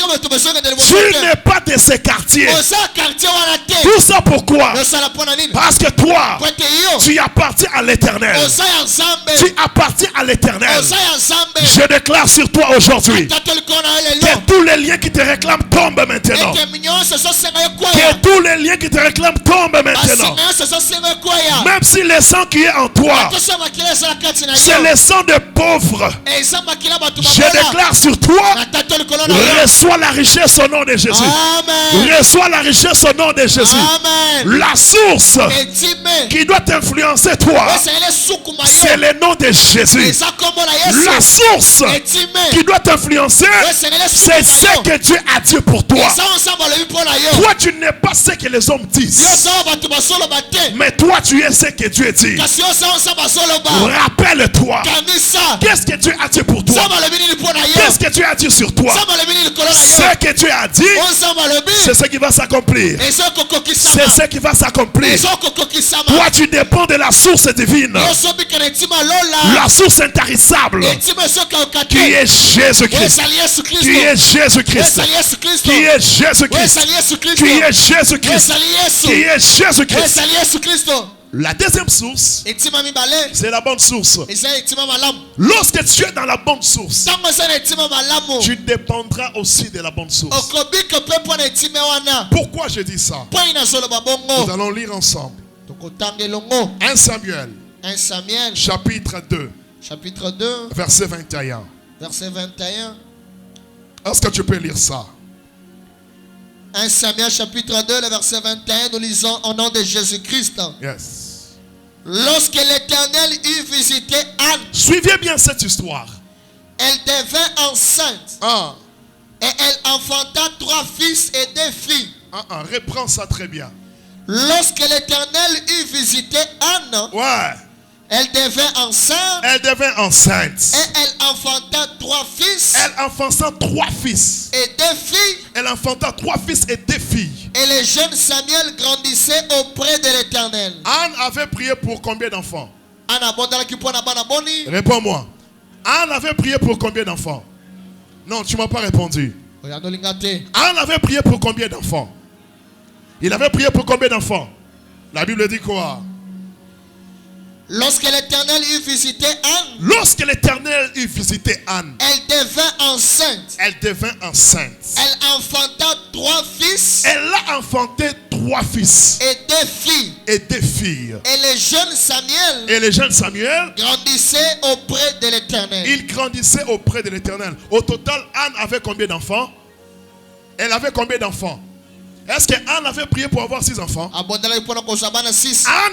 n'es pas de ces quartiers. Tout ça pourquoi? Parce que toi, tu appartiens à l'Éternel. Tu appartiens à l'Éternel. Je déclare sur toi aujourd'hui que tous les liens qui te réclament tombent maintenant. Que tous les liens qui te réclament tombent maintenant. Même si le sang qui est en toi, c'est le sang de pauvres, je déclare sur toi, reçois la richesse au nom de Jésus. Reçois la richesse au nom de Jésus. La source qui doit t'influencer toi, c'est le nom de Jésus. La source qui doit t'influencer, c'est ce que Dieu a dit pour toi. Toi tu n'es pas ce que les hommes disent, mais toi tu es ce que Dieu dit. Rappelle-toi, qu'est-ce que Dieu a dit pour toi? Qu'est-ce que Dieu a dit sur toi? Ce que Dieu a dit, c'est ce qui va s'accomplir. C'est ce qui va s'accomplir. Toi tu dépends de la source divine, la source intarissable, qui est Jésus-Christ. Qui est Jésus-Christ. Qui est Jésus-Christ. Qui est Jésus-Christ. Qui est Jésus-Christ. La deuxième source, c'est la bonne source. Lorsque tu es dans la bonne source, tu dépendras aussi de la bonne source. Pourquoi je dis ça? Nous allons lire ensemble 1 Samuel, chapitre 2, verset 21. Est-ce que tu peux lire ça? 1 Samuel chapitre 2, le verset 21, nous lisons au nom de Jésus-Christ. Yes. Lorsque l'Éternel eut visité Anne, suivez bien cette histoire. Elle devint enceinte. Et elle enfanta 3 fils et 2 filles. Reprends ça très bien. Lorsque l'Éternel eut visité Anne, elle devint enceinte. Elle devint enceinte. Et elle enfanta 3 fils. Elle enfanta 3 fils. Et 2 filles. Elle enfanta 3 fils et 2 filles. Et le jeune Samuel grandissait auprès de l'Éternel. Anne avait prié pour combien d'enfants? Réponds-moi. Anne avait prié pour combien d'enfants? Non, tu ne m'as pas répondu. Anne avait prié pour combien d'enfants? Il avait prié pour combien d'enfants? La Bible dit quoi? Lorsque l'Éternel eut visité Anne, elle devint enceinte. Elle enfanta 3 fils. Elle a enfanté 3 fils. Et 2 filles. Et le jeune Samuel grandissait auprès de l'Éternel. Il grandissait auprès de l'Éternel. Au total, Anne avait combien d'enfants? Elle avait combien d'enfants? Est-ce que Anne avait prié pour avoir 6 enfants? Anne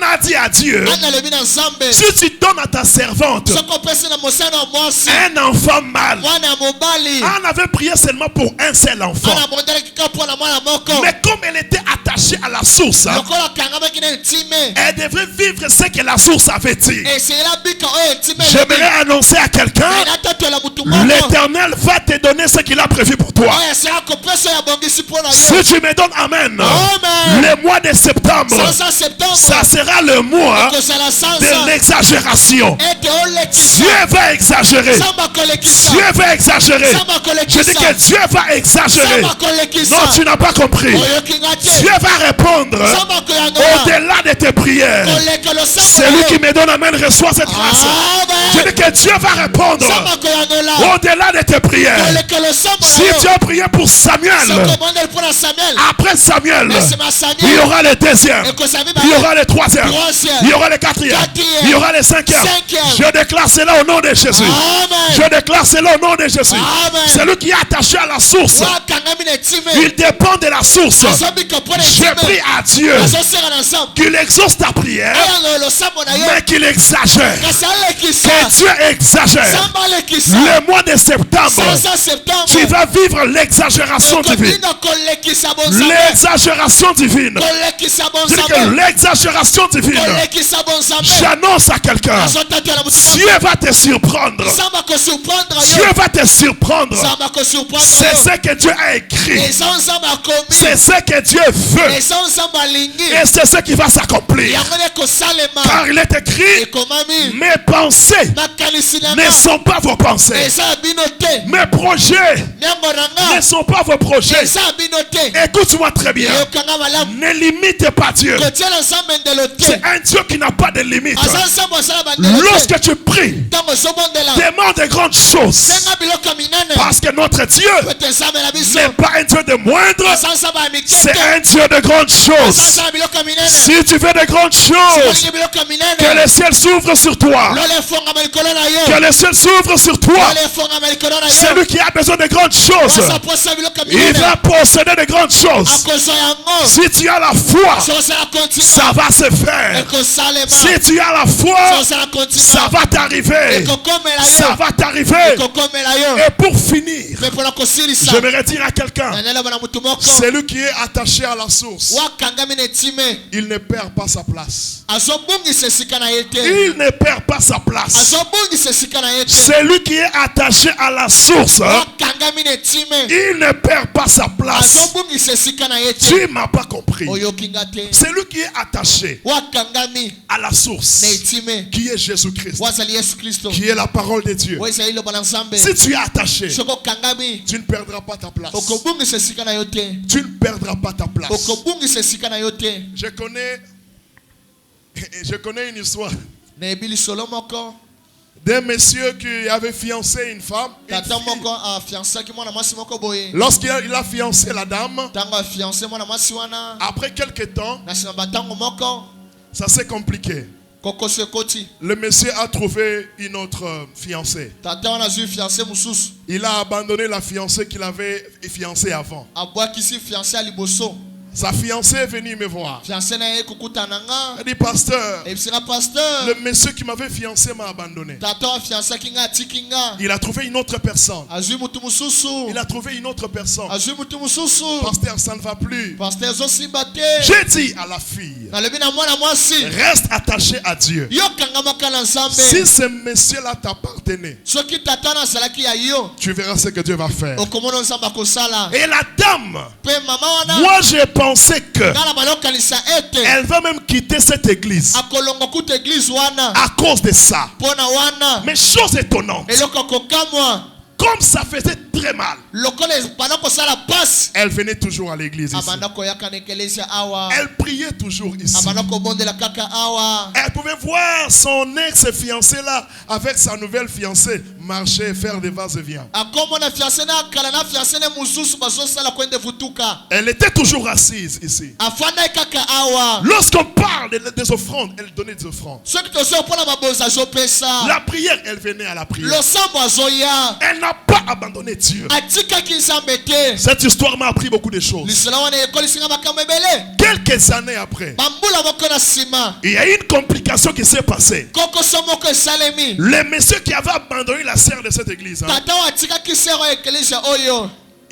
a dit à Dieu, si tu donnes à ta servante un enfant mâle. Anne avait prié seulement pour un seul enfant. Mais comme elle était attachée source, elle devrait vivre ce que la source avait dit. J'aimerais annoncer à quelqu'un, l'Éternel va te donner ce qu'il a prévu pour toi. Si tu me donnes amen, le mois de septembre, ça sera le mois de l'exagération. Dieu va exagérer. Dieu va exagérer. Je dis que Dieu va exagérer. Non, tu n'as pas compris. Dieu va répondre au-delà de tes prières. Celui qui me donne amen reçoit cette grâce. Je dis que Dieu va répondre au-delà de tes prières. Si tu as prié pour Samuel, après Samuel, il y aura le deuxième, il y aura le troisième, il y aura le quatrième, il y aura le cinquième. Je déclare cela au nom de Jésus. Je déclare cela au nom de Jésus. Celui qui est attaché à la source, il dépend de la source. Je prie à Dieu qu'il exauce ta prière, mais qu'il exagère. Que Dieu exagère. Le mois de septembre, tu vas vivre l'exagération divine. L'exagération divine. Je dis que l'exagération divine, j'annonce à quelqu'un, Dieu va te surprendre. Dieu va te surprendre. C'est ce que Dieu a écrit. C'est ce que Dieu veut. Et c'est ce qui va s'accomplir. Car il est écrit, mes pensées ne sont pas vos pensées. Mes projets ne sont pas vos projets. Écoute-moi très bien. Ne limite pas Dieu. C'est un Dieu qui n'a pas de limite. Lorsque tu pries, demande de grandes choses. Parce que notre Dieu n'est pas un Dieu de moindre. C'est un Dieu de grandes choses. Si tu veux de grandes choses, que le ciel s'ouvre sur toi. Que le ciel s'ouvre sur toi. Celui qui a besoin de grandes choses, il va posséder de grandes choses. Si tu as la foi, ça va se faire. Si tu as la foi, ça va t'arriver. Ça va t'arriver. Et pour finir, j'aimerais dire à quelqu'un, celui qui est attaché à la source, il ne perd pas sa place. Il ne perd pas sa place. Celui qui est attaché à la source, il ne perd pas sa place. Tu ne m'as pas compris. Celui qui est attaché à la source, qui est Jésus-Christ, qui est la parole de Dieu. Si tu es attaché, tu ne perdras pas ta place. Tu ne perdras pas ta place. Je connais une histoire d'un monsieur qui avait fiancé une femme. Lorsqu'il a fiancé la dame, après quelques temps, ça s'est compliqué. Le monsieur a trouvé une autre fiancée. Il a abandonné la fiancée qu'il avait fiancée avant. Sa fiancée est venue me voir. Elle dit, pasteur, le monsieur qui m'avait fiancé m'a abandonné. Il a trouvé une autre personne. Il a trouvé une autre personne. Pasteur, ça ne va plus. J'ai dit à la fille, reste attaché à Dieu. Si ce monsieur-là t'appartenait, tu verras ce que Dieu va faire. Et la dame, moi j'ai pensé que elle va même quitter cette église à cause de ça. Mais chose étonnante, comme ça faisait très mal, elle venait toujours à l'église ici. Elle priait toujours ici. Elle pouvait voir son ex-fiancé là avec sa nouvelle fiancée marcher et faire des vases et viens. Elle était toujours assise ici. Lorsqu'on parle des offrandes, elle donnait des offrandes. La prière, elle venait à la prière. Elle n'a pas abandonné Dieu. Cette histoire m'a appris beaucoup de choses. Quelques années après, il y a une complication qui s'est passée. Le monsieur qui avait abandonné la sœur de cette église,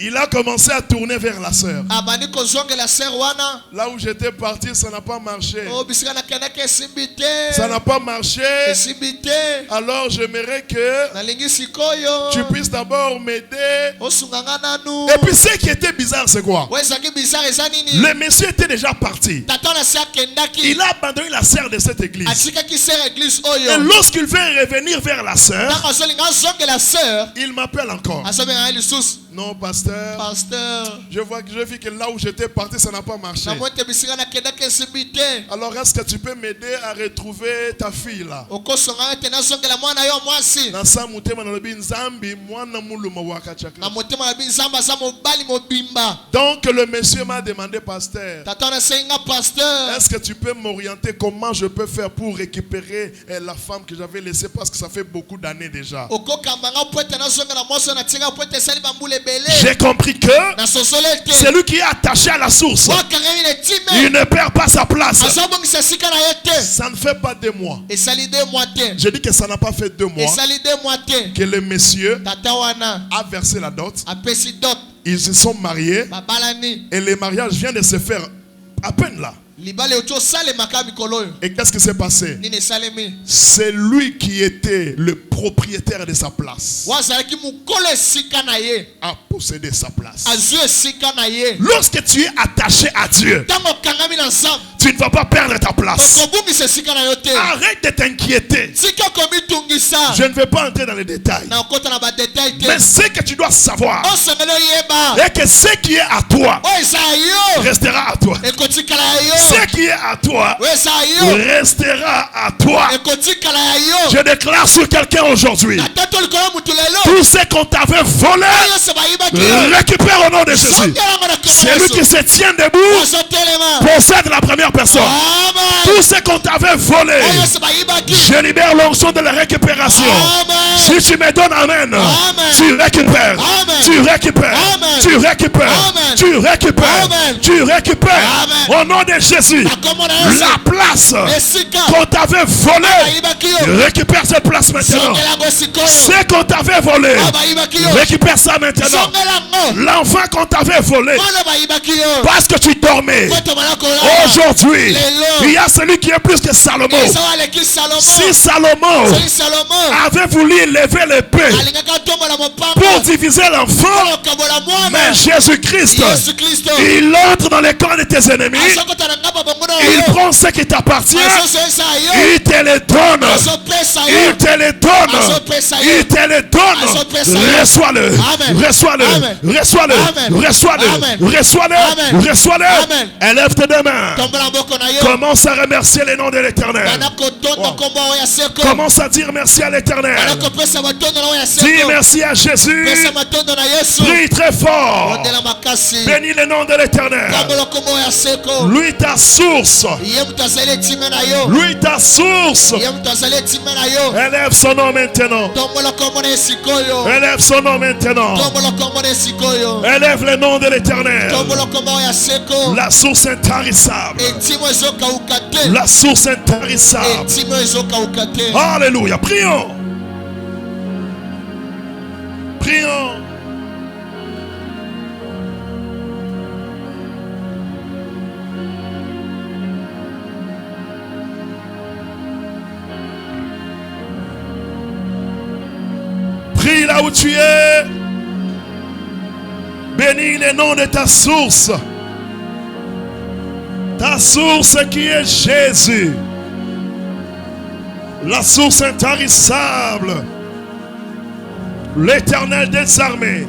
Il a commencé à tourner vers la sœur. abandi kozongela sœur wana. Là où j'étais parti, ça n'a pas marché. Oh, bisika nakendaki esimbi te. Ça n'a pas marché. Esimbi te. Alors j'aimerais que Nalingi sikoyo. tu puisses d'abord m'aider. Osunganga nanu. Et puis ce qui était bizarre, c'est quoi? Wezaki bizarre eza nini? Le monsieur était déjà parti. Tata na sœur kendaki. Il a abandonné la sœur de cette église. Atikaki sœur église oyo. Et lorsqu'il veut revenir vers la sœur, Ntango azolinga azongela sœur. il m'appelle encore. Azobenga ye lisusu. Non, pasteur. Pasteur. Je vis que là où j'étais parti, ça n'a pas marché. Na mwete bisika nakendaki esimbi te. Alors est-ce que tu peux m'aider à retrouver ta fille là? Okosonga ete nazongela mwana yo mwasi. Na sa mutema na lobi nzambi mwana muluma wakachaka. Na motema na nzambe aza mobali mobimba. Donc le monsieur m'a demandé, pasteur, Tata na senga pasteur. est-ce que tu peux m'orienter comment je peux faire pour récupérer la femme que j'avais laissée parce que ça fait beaucoup d'années déjà. Okokambanga poete nazongela mwasi na tinga poete sali bambule belé. J'ai compris que Na sosole te. celui qui est attaché à la source, Wakangami le time. il ne perd pas sa place. Azobongisa sika na ye te. Ça ne fait pas 2 mois. Esali 2 mois te. Je dis que ça n'a pas fait 2 mois Esali 2 mois te. que le monsieur Tata wana a versé la dot. apesi dot. Ils se sont mariés Babalani. et le mariage vient de se faire à peine là. Libale ocho sale makami koloyo. Et qu'est-ce qui s'est passé? Nini salemi. C'est lui qui était le propriétaire de sa place. Wazalaki mukolo sika na ye. A possédé sa place. Azue sika na ye. Lorsque tu es attaché à Dieu, Tango kangami na nzambe. tu ne vas pas perdre ta place. Okobungisa sika na yo te. Arrête de t'inquiéter. Sika komitungisa. Je ne vais pas entrer dans les détails. Na okota na ba détail te. Mais ce que tu dois savoir Osengelo yeba. est que ce qui est à toi O eza yo. restera à toi. Ekotikala yo. Ce qui est à toi O eza yo. restera à toi. Ekotikala yo. Je déclare sur quelqu'un aujourd'hui, Tato likolo mutu lelo. tout ce qu'on t'avait volé, Yo se bayibaki yo. récupère au nom de Jésus. Songela ngona Celui qui se tient debout Ozotelema. possède la première personne. Amen. Tout ce qu'on t'avait volé, Yo se bayibaki. je libère l'onction de la récupération. Amen. Si tu me donnes amen, Amen. tu récupères, Amen. tu récupères, Amen. tu récupères, Amen. tu récupères, Amen. tu récupères. Amen. Au nom de Jésus, Akomona Yesu. la place Esika. qu'on t'avait volée, Bayibaki yo. récupère cette place maintenant. Songela ngo sikoyo. Ce qu'on t'avait volé, Bayibaki yo. récupère ça maintenant. Songela ngo. L'enfant qu'on t'avait volé, Mwana bayibaki yo. parce que tu dormais. Koto malako la. Aujourd'hui, Lelo. il y a celui qui est plus que Salomon. Eza wale ki Salomo. Si Salomon Soki Salomo. avait voulu lever l'épée Alingaka tombola mopanga. pour diviser l'enfant, Lokabola mwana. mais Jésus-Christ, Yesu Kristo. il entre dans les camps de tes ennemis, Azokota na ngaba bongo na il yo. prend ce qui t'appartient, Azosesa yo. il te le donne, Azopesa il yo. te le donne, Azopesa yo. il te le donne. Azopesa yo. Reçois-le, Amen. reçois-le, Amen. reçois-le, Amen. reçois-le, Amen. reçois-le, Amen. reçois-le. Amen. Élève tes deux mains. Tombola mboko na yo. Commence à remercier les noms de l'Éternel. Bana kotonda kombo ya seko. Commence à dire merci à l'Éternel. Bana kopesa matondo na ya seko. Dis merci à Jésus. Pesa matondo na Yesu. Prie très fort. Ondela makasi. Bénis le nom de l'Éternel. Tombola kombo ya seko. Lui ta source. Ye mtu azali time na yo. Lui ta source. Ye mtu azali time na yo. Élève son nom maintenant. Tombola kombo na sikoyo. Élève son nom maintenant. Tombola kombo na sikoyo. Élève le nom de l'Éternel. Tombola kombo ya seko. La source intarissable. Etimo ezokauka te. La source intarissable. Etimo ezokauka te. Alléluia. Prions. Prions. Prie là où tu es. Bénis le nom de ta source. Ta source qui est Jésus. La source intarissable. L'Éternel des armées.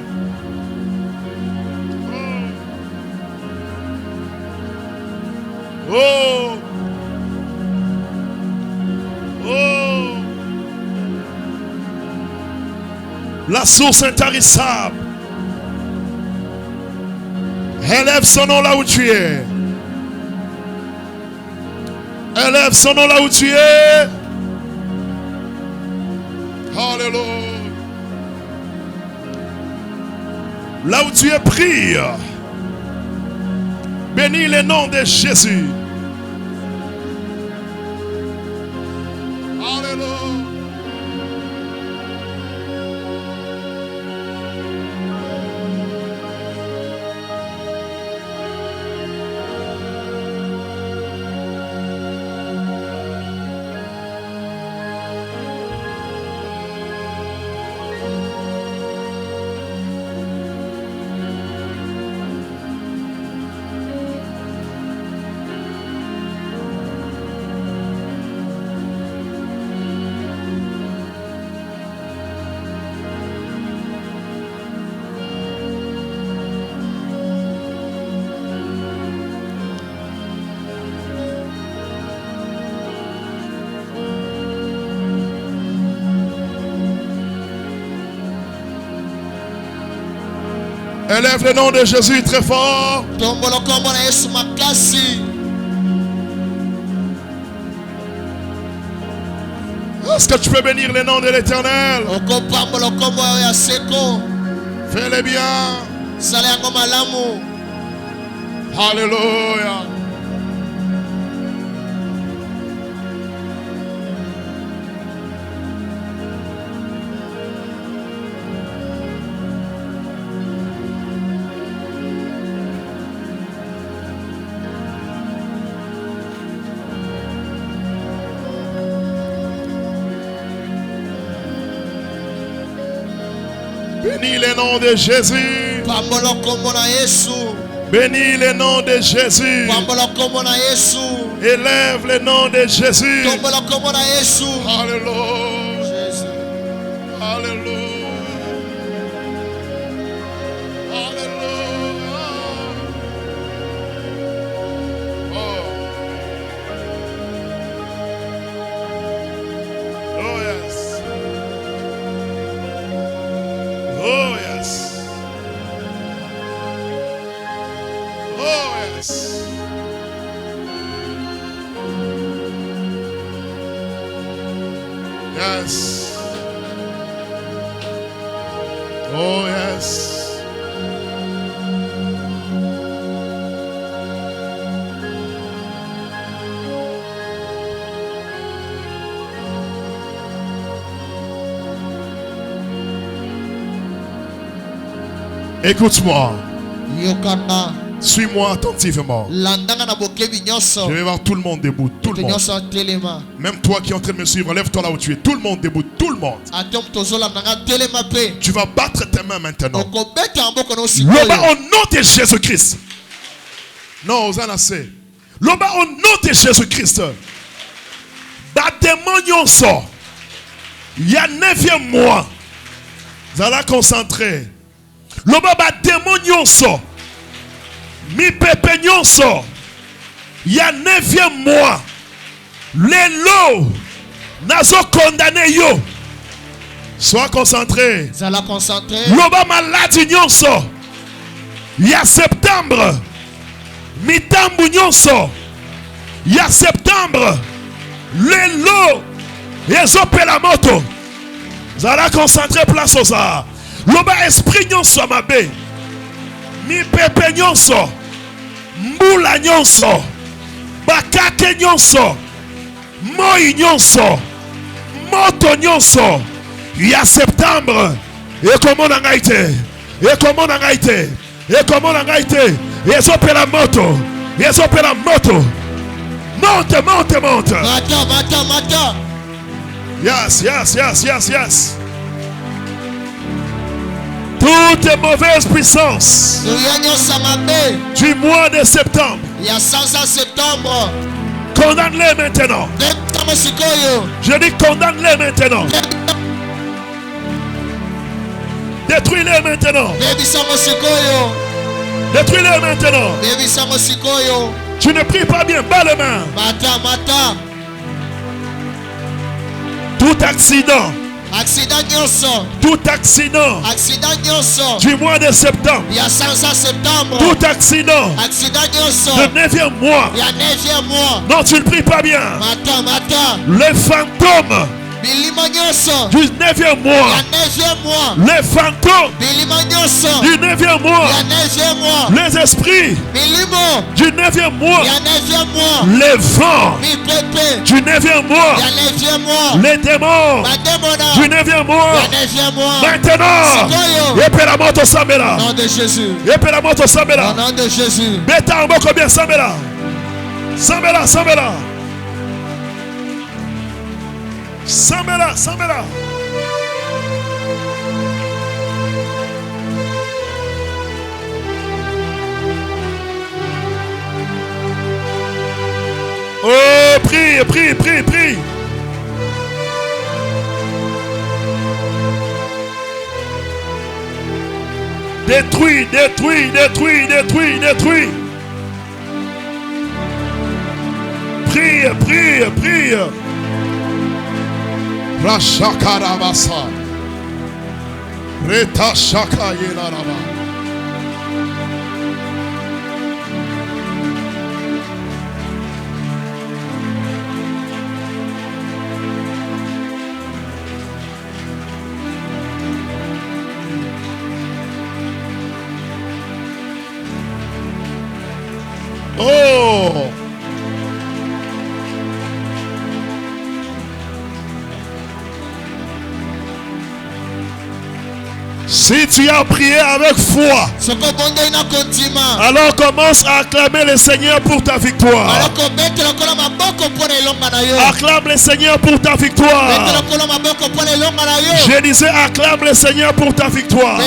Oh. Oh. La source intarissable. Élève son nom là où tu es. Élève son nom là où tu es. Alléluia. Là où tu es, prie. Bénis le nom de Jésus. Alléluia. Élève le nom de Jésus très fort. Tombolo kombo na Yesu makasi. Est-ce que tu peux bénir le nom de l'Éternel? Okopambolo kombo ya seko. Fais-le bien. Sala yango malamu. Alléluia. Bénis le nom de Jésus. Pambolo kombo na Yesu. Bénis le nom de Jésus. Pambolo kombo na Yesu. Élève le nom de Jésus. Tombolo kombo na Yesu. Alléluia. Jésus. Alléluia. Alléluia. Oh. Oh yes. Oh yes. Oh yes. Yes. Oh yes. Écoute-moi. Yokana. Suis-moi attentivement. Landanga na bokebi nyonso. Je vais voir tout le monde debout. Tout le monde. Nyonso telema. Même toi qui es en train de me suivre, lève-toi là où tu es. Tout le monde debout. Tout le monde. Atom tozola nanga telema pe. Tu vas battre tes mains maintenant. Okobeta mboko no Loba sikoyo. au nom de Jésus-Christ. Non, Osana c'est. Loba au nom de Jésus-Christ. Ba démon nyonso. Il y a 9e mois. Vous allez concentrer. Loba ba démon nyonso. Mi pepe nyonso. Il y a 9e mois. Les lots. Nazo condamné yo. Sois concentré. Zala concentré. Loba maladie nyonso. Il y a septembre. Mitambu nyonso. Il y a septembre. Les lots. Ezope la moto. Zala concentré place aux arts. Loba esprit nyonso mabe. Mi pepe nyonso. Mbula nyonso. Bakake nyonso. Moi nyonso. Moto nyonso. Il y a septembre. Et comment on a été? Et comment on a été? Et comment on a été? Et sope la moto. Et sope la moto. Monte, monte, monte. Mata, mata, mata. Yes, yes, yes, yes, yes. Toute mauvaise puissance Yanyo samabe. du mois de septembre, Ya sansa septembre. condamne-les maintenant. Dekamo sikoyo. Je dis condamne-les maintenant. Détruis-les maintenant. Baby samo sikoyo. Détruis-les maintenant. Baby samo sikoyo. Tu ne pries pas bien. Bas les mains. Mata, mata. Tout accident. Accident nyonso. Tout accident Accident nyonso. du mois de septembre. Ya sansa septembre. Tout accident Accident nyonso. de 9e mois. Ya 9e mois. Non, tu ne pries pas bien. Mata, mata. Les fantômes Bilima nyonso. du 9e mois. Ya 9e mois. Les fantômes Bilima nyonso. du 9e mois. Ya 9e mois. Les esprits Bilimo. du 9e mois. Ya 9e mois. Les vents Mi pepe. du 9e mois. Ya 9e mois. Les démons Bademona. du 9e mois. Ya 9e mois. Maintenant, Sikoyo. épée la moto Sambela. Au nom de Jésus. Épée la moto Au Sambela. nom de Jésus. Beta en boko bien Sambela. Sambela, Sambela. Sambela, Sambela. Oh, prie, prie, prie, prie. Détruis, détruis, détruis, détruis, détruis. Prie, prie, prie. Rashakarabasa. Reta shaka yelaraba. Oh. Si tu as prié avec foi, alors commence à acclamer le Seigneur pour ta victoire. Acclame le Seigneur pour ta victoire. Je disais acclame le Seigneur pour ta victoire.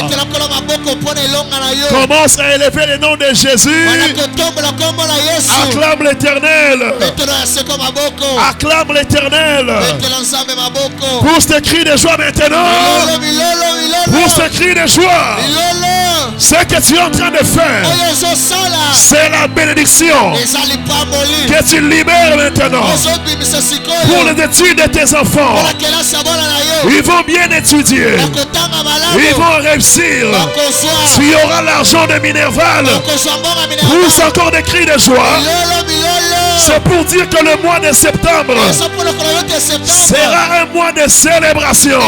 Commence à élever le nom de Jésus. Acclame l'Éternel. Acclame l'Éternel. Pousse tes cris de joie maintenant. Pousse tes cris de joie. Ce que tu es en train de faire, c'est la bénédiction que tu libères maintenant pour les études de tes enfants. Ils vont bien étudier. Ils vont réussir. Tu auras l'argent de Minerval. Pousse encore des cris de joie. C'est pour dire que le mois de septembre sera un mois de célébration.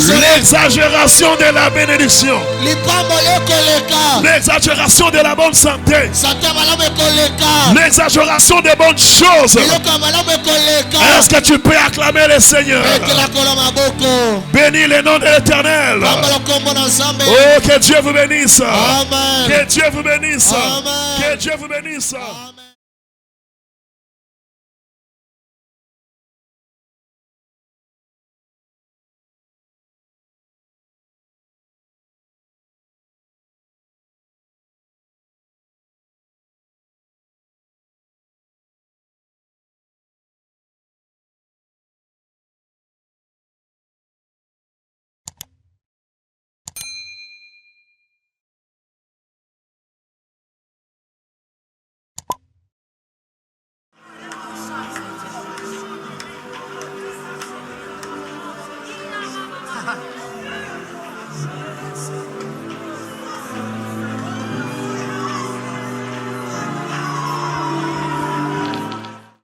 L'exagération de la bénédiction. L'exagération de la bonne santé. L'exagération des bonnes choses. Est-ce que tu peux acclamer le Seigneur? Bénis le nom de l'Éternel. Oh, que Dieu vous bénisse. Que Dieu vous bénisse. Que Dieu vous bénisse.